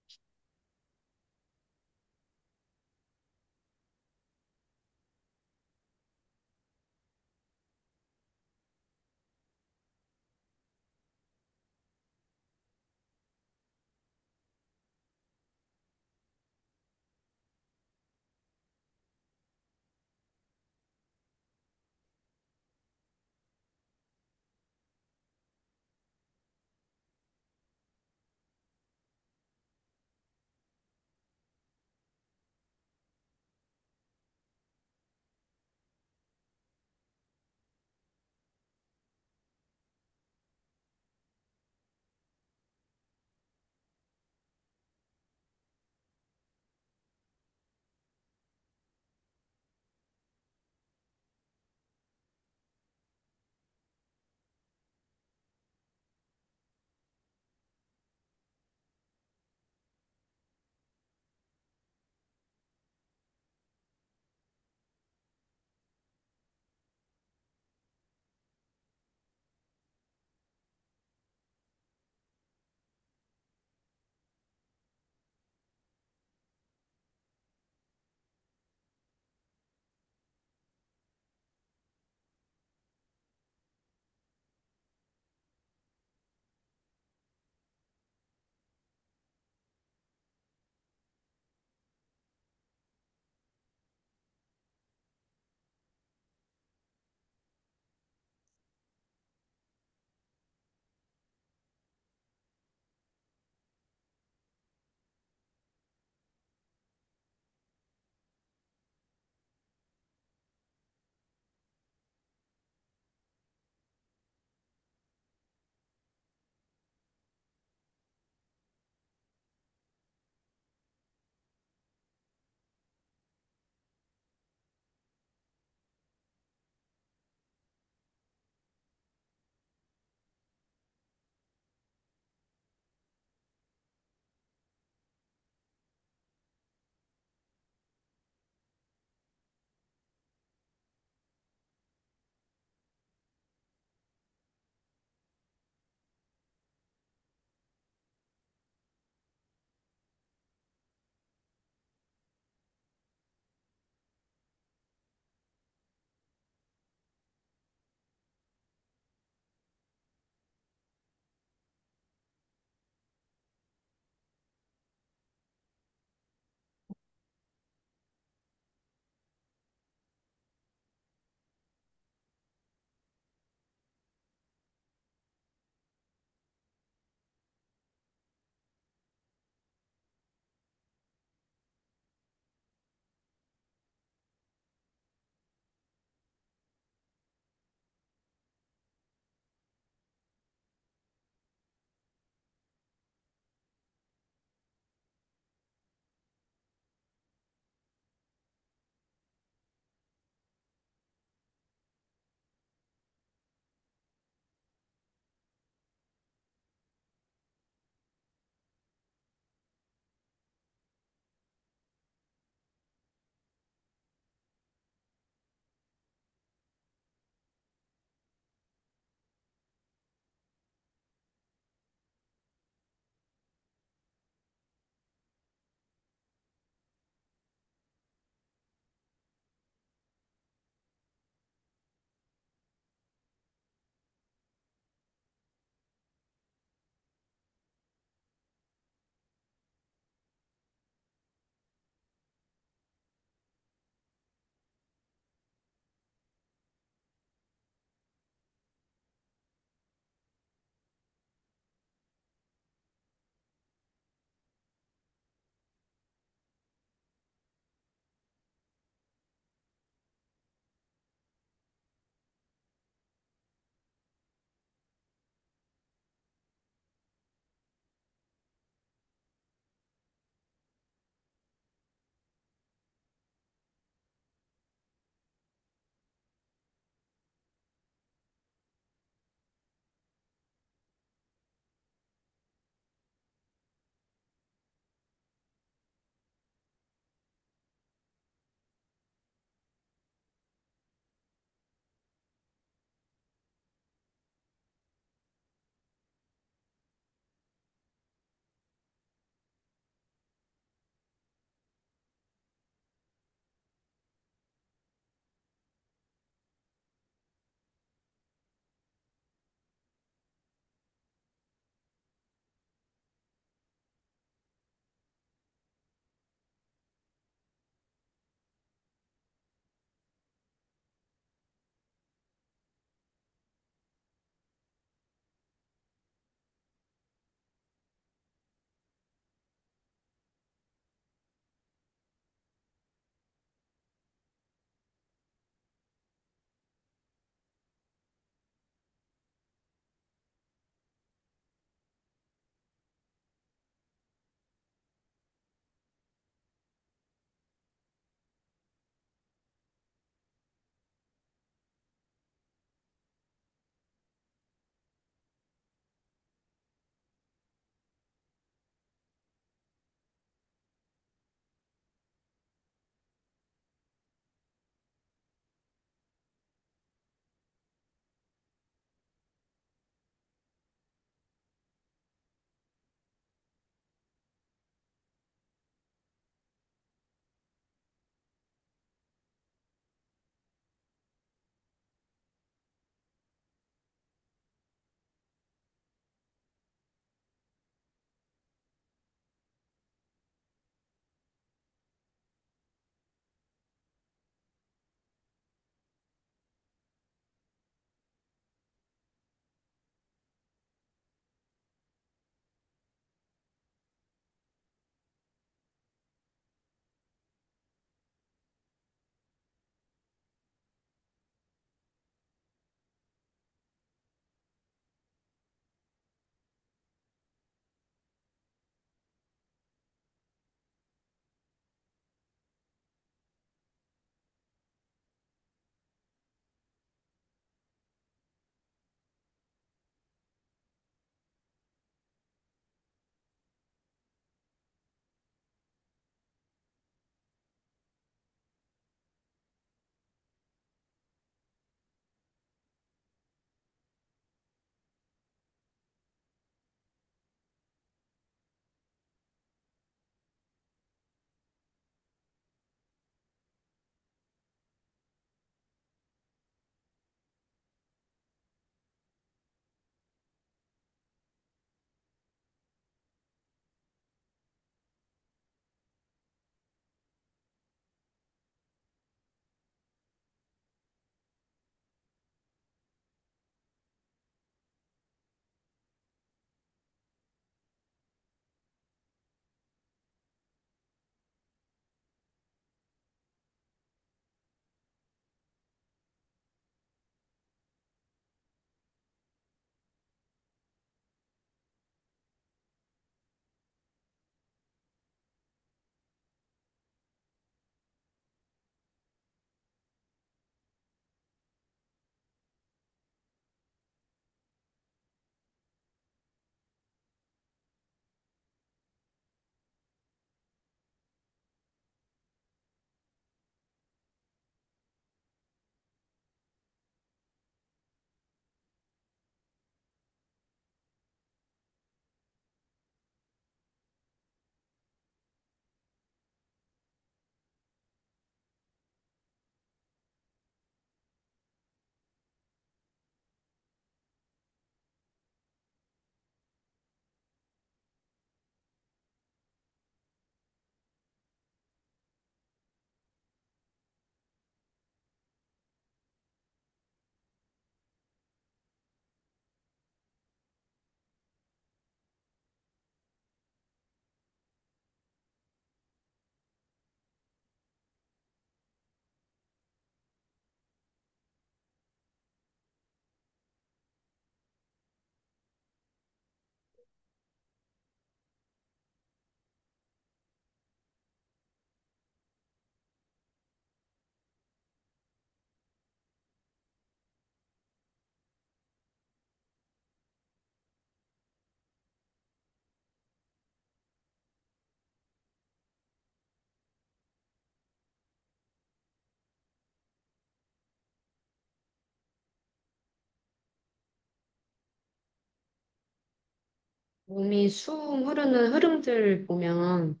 몸이 숨 흐르는 흐름들 보면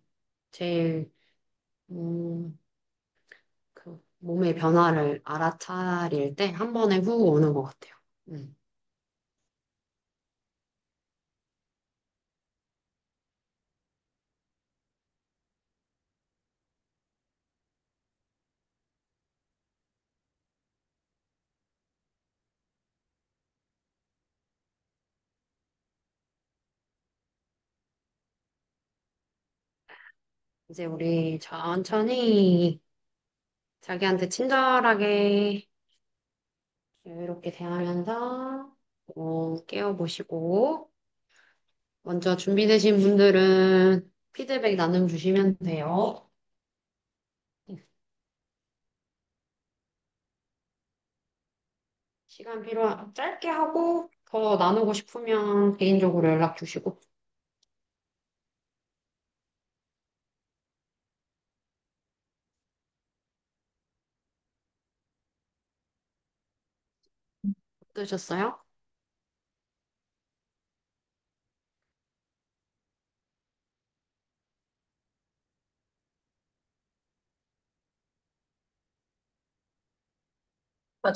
제일, 음, 그 몸의 변화를 알아차릴 때 한 번에 후 오는 것 같아요. 음. 이제 우리 천천히 자기한테 친절하게 이렇게 대하면서 깨워보시고, 먼저 준비되신 분들은 피드백 나눠주시면 돼요. 시간 짧게 하고 더 나누고 싶으면 개인적으로 연락 주시고. 어떠셨어요?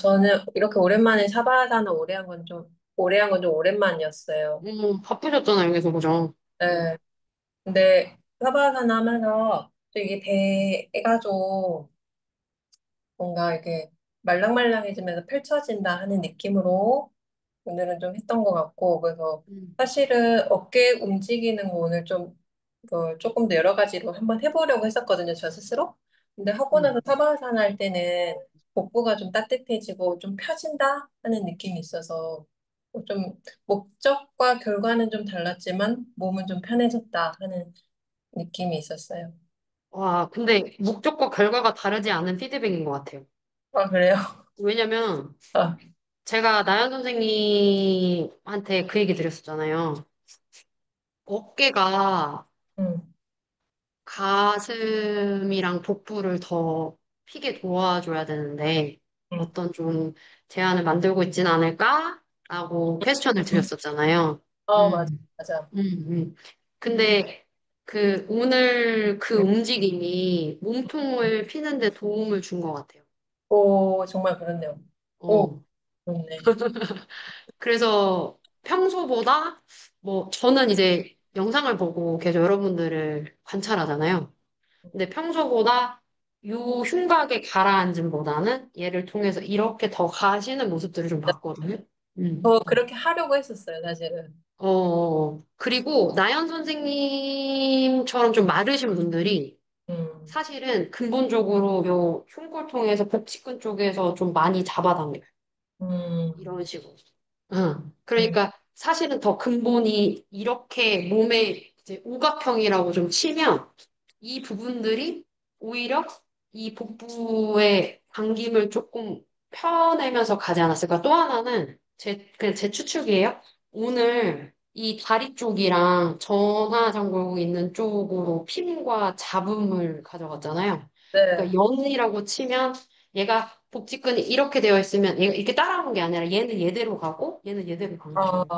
저는 이렇게 오랜만에 사바사는 오래 한 건 좀 오랜만이었어요. 바쁘셨잖아요, 여기서, 그죠? 네. 근데 사바사나 하면서 또 이게 대가 좀 뭔가 이렇게 말랑말랑해지면서 펼쳐진다 하는 느낌으로 오늘은 좀 했던 것 같고, 그래서 음, 사실은 어깨 움직이는 거 오늘 좀, 조금 더 여러 가지로 한번 해보려고 했었거든요, 저 스스로. 근데 하고 나서 음. 사바사나 할 때는 복부가 좀 따뜻해지고 좀 펴진다 하는 느낌이 있어서 좀 목적과 결과는 좀 달랐지만 몸은 좀 편해졌다 하는 느낌이 있었어요. 와, 근데 목적과 결과가 다르지 않은 피드백인 것 같아요. 아, 그래요? 왜냐면 아, 제가 나연 선생님한테 그 얘기 드렸었잖아요. 어깨가 음, 가슴이랑 복부를 더 피게 도와줘야 되는데 음, 어떤 좀 제안을 만들고 있진 않을까? 라고 퀘스천을 음. 드렸었잖아요. 맞아, 음, 맞아. 음. 근데 오늘 그 네. 움직임이 몸통을 피는데 도움을 준 것 같아요. 오, 정말 그렇네요. 오, 어. 그렇네. 그래서 평소보다 저는 이제 영상을 보고 계속 여러분들을 관찰하잖아요. 근데 평소보다 요 흉곽의 가라앉음보다는 얘를 통해서 이렇게 더 가시는 모습들을 좀 봤거든요. 음. 그렇게 하려고 했었어요, 사실은. 그리고 나연 선생님처럼 좀 마르신 분들이 음, 사실은 근본적으로 요 흉골통에서 복직근 쪽에서 좀 많이 잡아당겨요. 음, 이런 식으로. 응. 음, 그러니까 사실은 더 근본이 이렇게 몸에 이제 오각형이라고 좀 치면 이 부분들이 오히려 이 복부의 당김을 조금 펴내면서 가지 않았을까. 또 하나는 그냥 제 추측이에요. 오늘 이 다리 쪽이랑 전화장골 있는 쪽으로 힘과 잡음을 가져갔잖아요. 네. 그러니까 연이라고 치면 얘가 복직근이 이렇게 되어 있으면 얘가 이렇게 따라오는 게 아니라 얘는 얘대로 가고 얘는 얘대로 가는 거잖아요.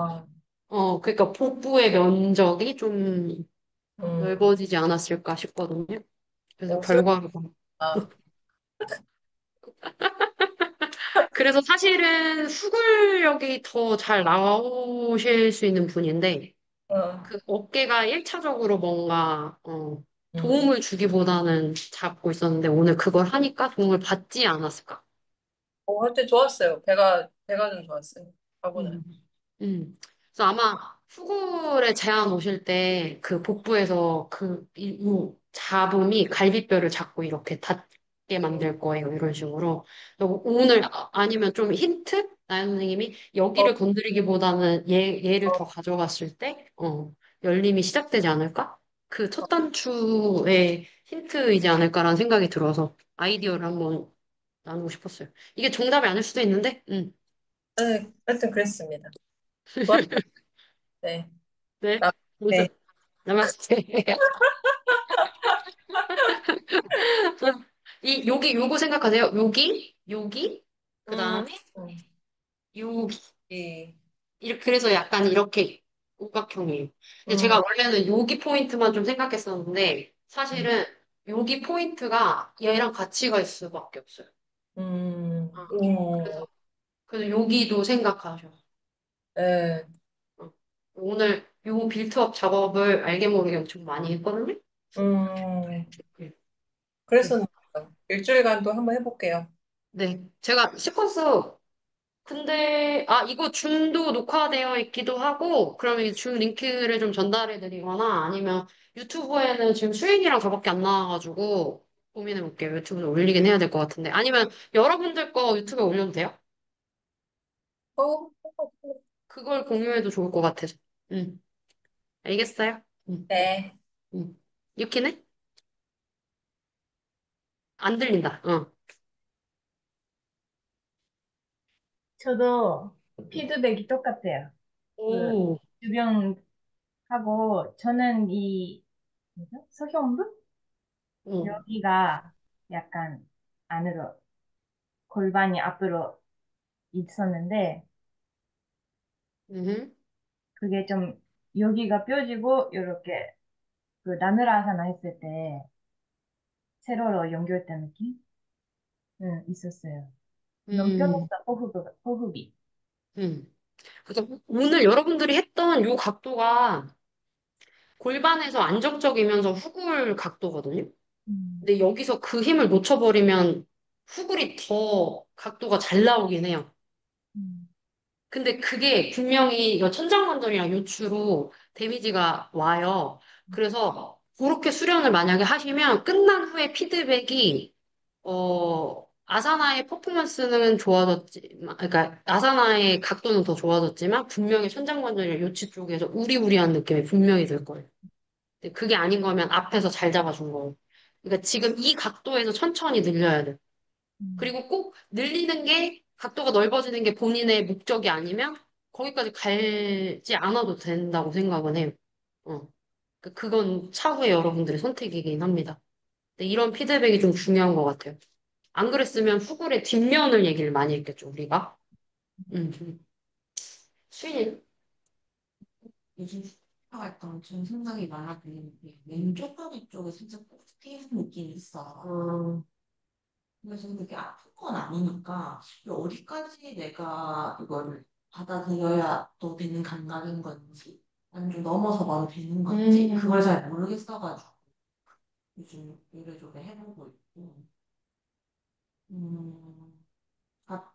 아, 그러니까 복부의 면적이 좀 음, 넓어지지 않았을까 싶거든요. 그래서 오, 슬 결과로. 아, 그래서 사실은 수굴력이 더 잘 나오실 수 있는 분인데, 어, 그 어깨가 1차적으로 뭔가, 음. 도움을 주기보다는 잡고 있었는데, 오늘 그걸 하니까 도움을 받지 않았을까. 할때 좋았어요. 배가 좀 좋았어요. 하고 나. 음. 그래서 아마 후굴에 제안 오실 때 그 복부에서 이 잡음이 갈비뼈를 자꾸 이렇게 닿게 만들 거예요. 이런 식으로. 그리고 오늘 아니면 좀 힌트? 나연 선생님이 어, 여기를 건드리기보다는 얘를 어, 더 가져갔을 때, 열림이 시작되지 않을까? 그 첫 단추의 힌트이지 않을까라는 생각이 들어서 아이디어를 한번 나누고 싶었어요. 이게 정답이 아닐 수도 있는데, 네, 하여튼 그랬습니다. 좋았어요. 네. 네. 나, 네. 나마스테. 요거 생각하세요. 여기, 그 음, 다음에 음, 여기. 예. 그래서 약간 이렇게 五각형이에요. 근데 음, 제가 원래는 여기 포인트만 좀 생각했었는데, 음, 사실은 여기 포인트가 얘랑 같이 갈 수밖에 없어요. 어, 음, 그래서 여기도 생각하셔. 네, 어. 오늘 요 빌트업 작업을 알게 모르게 엄청 많이 했거든요. 음, 네. 그- 그랬었는데요. 일주일간도 한번 해볼게요. 네. 제가 시퀀스 근데, 아, 이거 줌도 녹화되어 있기도 하고, 그러면 이줌 링크를 좀 전달해 드리거나, 아니면 유튜브에는 지금 수인이랑 저밖에 안 나와가지고, 고민해 볼게요. 유튜브에 올리긴 해야 될 것 같은데. 아니면 여러분들 거 유튜브에 올려도 돼요? 어, 그걸 공유해도 좋을 것 같아서. 응, 알겠어요? 응, 네. 응. 유키는? 안 들린다. 어. 저도 피드백이 똑같아요. 그 오, 주변하고 저는 이 뭐죠? 서형부 어, 여기가 약간 안으로 골반이 앞으로 있었는데 음, 그게 좀 여기가 뼈지고 이렇게 그 나누라사나 했을 때 세로로 연결된 느낌? 응, 있었어요. 너무 음, 편했어, 호흡이. 그래서 오늘 여러분들이 했던 요 각도가 골반에서 안정적이면서 후굴 각도거든요. 음, 근데 여기서 그 힘을 놓쳐버리면 후굴이 더 각도가 잘 나오긴 해요. 음, 근데 그게 분명히 이거 천장관절이랑 요추로 데미지가 와요. 그래서 그렇게 수련을 만약에 하시면 끝난 후에 피드백이 아사나의 퍼포먼스는 좋아졌지만, 그러니까 아사나의 각도는 더 좋아졌지만 분명히 천장관절이랑 요추 쪽에서 우리우리한 느낌이 분명히 들 거예요. 근데 그게 아닌 거면 앞에서 잘 잡아준 거예요. 그러니까 지금 이 각도에서 천천히 늘려야 돼. 음, 그리고 꼭 늘리는 게 각도가 넓어지는 게 본인의 목적이 아니면 거기까지 갈지 않아도 된다고 생각은 해요. 어. 그건 차후에 여러분들의 선택이긴 합니다. 근데 이런 피드백이 좀 중요한 것 같아요. 안 그랬으면 후굴의 뒷면을 얘기를 많이 했겠죠, 우리가. 음. 수인, 요즘 숙제할 때좀 생각이 많아지는 게 왼쪽 허리 쪽에 살짝 꼭 스테이는 느낌이 있어. 어, 그래서 그게 아픈 건 아니니까 어디까지 내가 이걸 받아들여야 또 되는 감각인 건지 아니면 좀 넘어서 봐도 되는 건지 그걸 음, 잘 모르겠어가지고 요즘 이래저래 해보고 있고 음,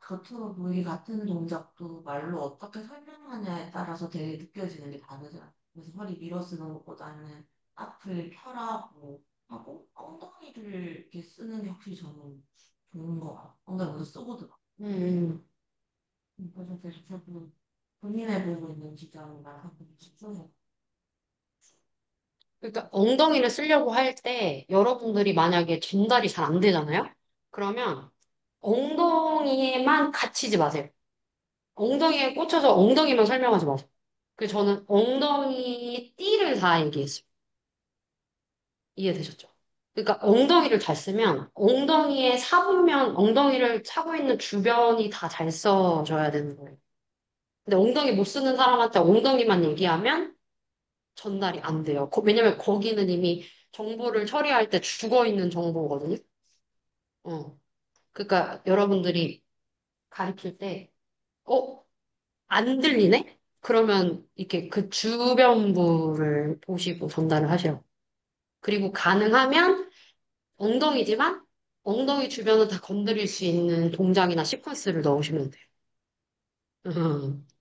겉으로 보이기 같은 동작도 말로 어떻게 설명하냐에 따라서 되게 느껴지는 게 다르더라고요. 그래서 허리 밀어 쓰는 것보다는 앞을 펴라고 하고 엉덩이를 이렇게 쓰는 게 확실히 저는 좋은 것 같아요. 엉덩이 먼저 쓰고도 음. 그래서 계속 본인의 보고 있는 지점이랑 하고 집중해요. 그러니까 엉덩이를 쓰려고 할 때 여러분들이 만약에 전달이 잘 안 되잖아요? 그러면 엉덩이에만 갇히지 마세요. 엉덩이에 꽂혀서 엉덩이만 설명하지 마세요. 그래서 저는 엉덩이 띠를 다 얘기했어요. 이해되셨죠? 그러니까 엉덩이를 잘 쓰면 엉덩이의 사분면, 엉덩이를 차고 있는 주변이 다 잘 써져야 되는 거예요. 근데 엉덩이 못 쓰는 사람한테 엉덩이만 얘기하면 전달이 안 돼요. 왜냐면 거기는 이미 정보를 처리할 때 죽어 있는 정보거든요. 어. 그러니까 여러분들이 가르칠 때, 어, 안 들리네? 그러면 이렇게 그 주변부를 보시고 전달을 하셔요. 그리고 가능하면 엉덩이지만 엉덩이 주변을 다 건드릴 수 있는 동작이나 시퀀스를 넣으시면 돼요.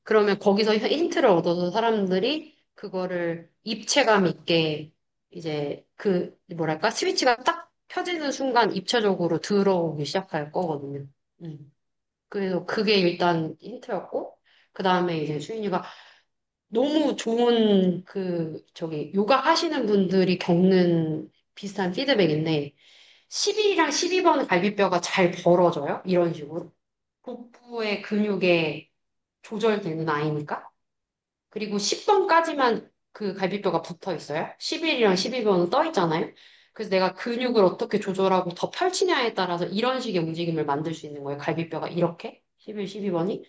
그러면 거기서 힌트를 얻어서 사람들이 그거를 입체감 있게 이제 그 뭐랄까 스위치가 딱 켜지는 순간 입체적으로 들어오기 시작할 거거든요. 음. 그래서 그게 일단 힌트였고 그 다음에 이제 수인이가 너무 좋은 요가 하시는 분들이 겪는 비슷한 피드백인데 11이랑 12번 갈비뼈가 잘 벌어져요. 이런 식으로. 복부의 근육에 조절되는 아이니까. 그리고 10번까지만 그 갈비뼈가 붙어 있어요. 11이랑 12번은 떠 있잖아요. 그래서 내가 근육을 어떻게 조절하고 더 펼치냐에 따라서 이런 식의 움직임을 만들 수 있는 거예요. 갈비뼈가 이렇게. 11, 12번이.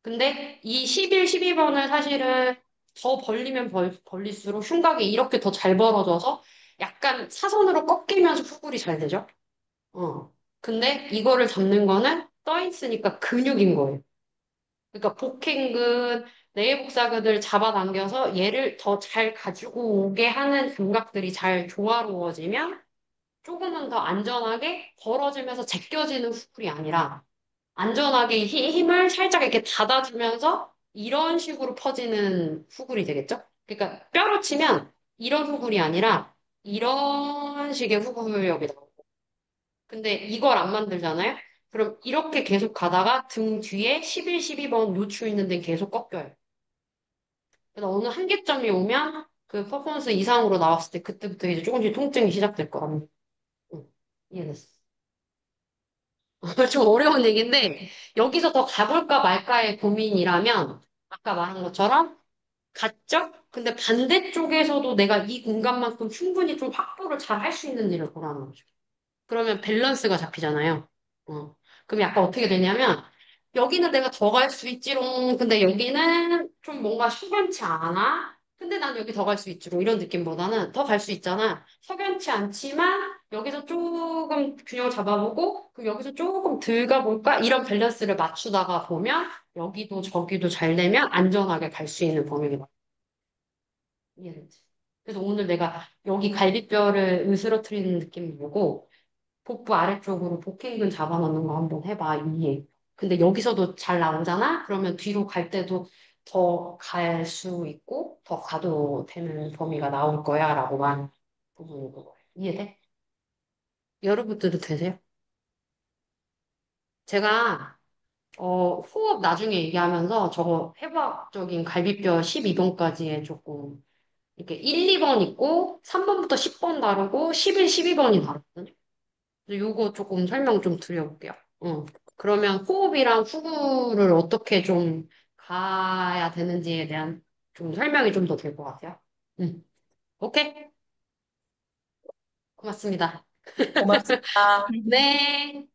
근데 이 11, 12번을 사실은 더 벌리면 벌릴수록 흉곽이 이렇게 더 잘 벌어져서 약간 사선으로 꺾이면서 후굴이 잘 되죠. 어. 근데 이거를 잡는 거는 떠 있으니까 근육인 거예요. 그러니까 복행근, 내복사근을 잡아당겨서 얘를 더 잘 가지고 오게 하는 감각들이 잘 조화로워지면 조금은 더 안전하게 벌어지면서 제껴지는 후굴이 아니라 안전하게 힘을 살짝 이렇게 닫아주면서 이런 식으로 퍼지는 후굴이 되겠죠? 그러니까 뼈로 치면 이런 후굴이 아니라 이런 식의 후굴력이 나와요. 근데 이걸 안 만들잖아요? 그럼 이렇게 계속 가다가 등 뒤에 11, 12번 노출 있는 데는 계속 꺾여요. 그래서 어느 한계점이 오면 그 퍼포먼스 이상으로 나왔을 때 그때부터 이제 조금씩 통증이 시작될 거랍니다. 응, 이해됐어. 좀 어려운 얘기인데 여기서 더 가볼까 말까의 고민이라면 아까 말한 것처럼 갔죠? 근데 반대쪽에서도 내가 이 공간만큼 충분히 좀 확보를 잘 할 수 있는지를 보라는 거죠. 그러면 밸런스가 잡히잖아요. 어. 그럼 약간 어떻게 되냐면, 여기는 내가 더 갈 수 있지롱. 근데 여기는 좀 뭔가 석연치 않아. 근데 난 여기 더 갈 수 있지롱. 이런 느낌보다는 더 갈 수 있잖아. 석연치 않지만, 여기서 조금 균형을 잡아보고, 그럼 여기서 조금 덜 가볼까? 이런 밸런스를 맞추다가 보면, 여기도 저기도 잘 되면 안전하게 갈 수 있는 범위가 이해되지? 그래서 오늘 내가 여기 갈비뼈를 으스러뜨리는 느낌을 보고, 복부 아래쪽으로 복행근 잡아놓는 거 한번 해봐, 이해. 근데 여기서도 잘 나오잖아? 그러면 뒤로 갈 때도 더 갈 수 있고, 더 가도 되는 범위가 나올 거야, 라고 만 부분이 그거예요. 이해돼? 여러분들도 되세요? 제가, 호흡 나중에 얘기하면서 저거 해부학적인 갈비뼈 12번까지의 조금, 이렇게 1, 2번 있고, 3번부터 10번 다르고, 11, 12번이 다르거든요. 요거 조금 설명 좀 드려볼게요. 그러면 호흡이랑 후구를 어떻게 좀 가야 되는지에 대한 좀 설명이 좀 더 될 것 같아요. 응. 오케이. 고맙습니다. 고맙습니다. 네.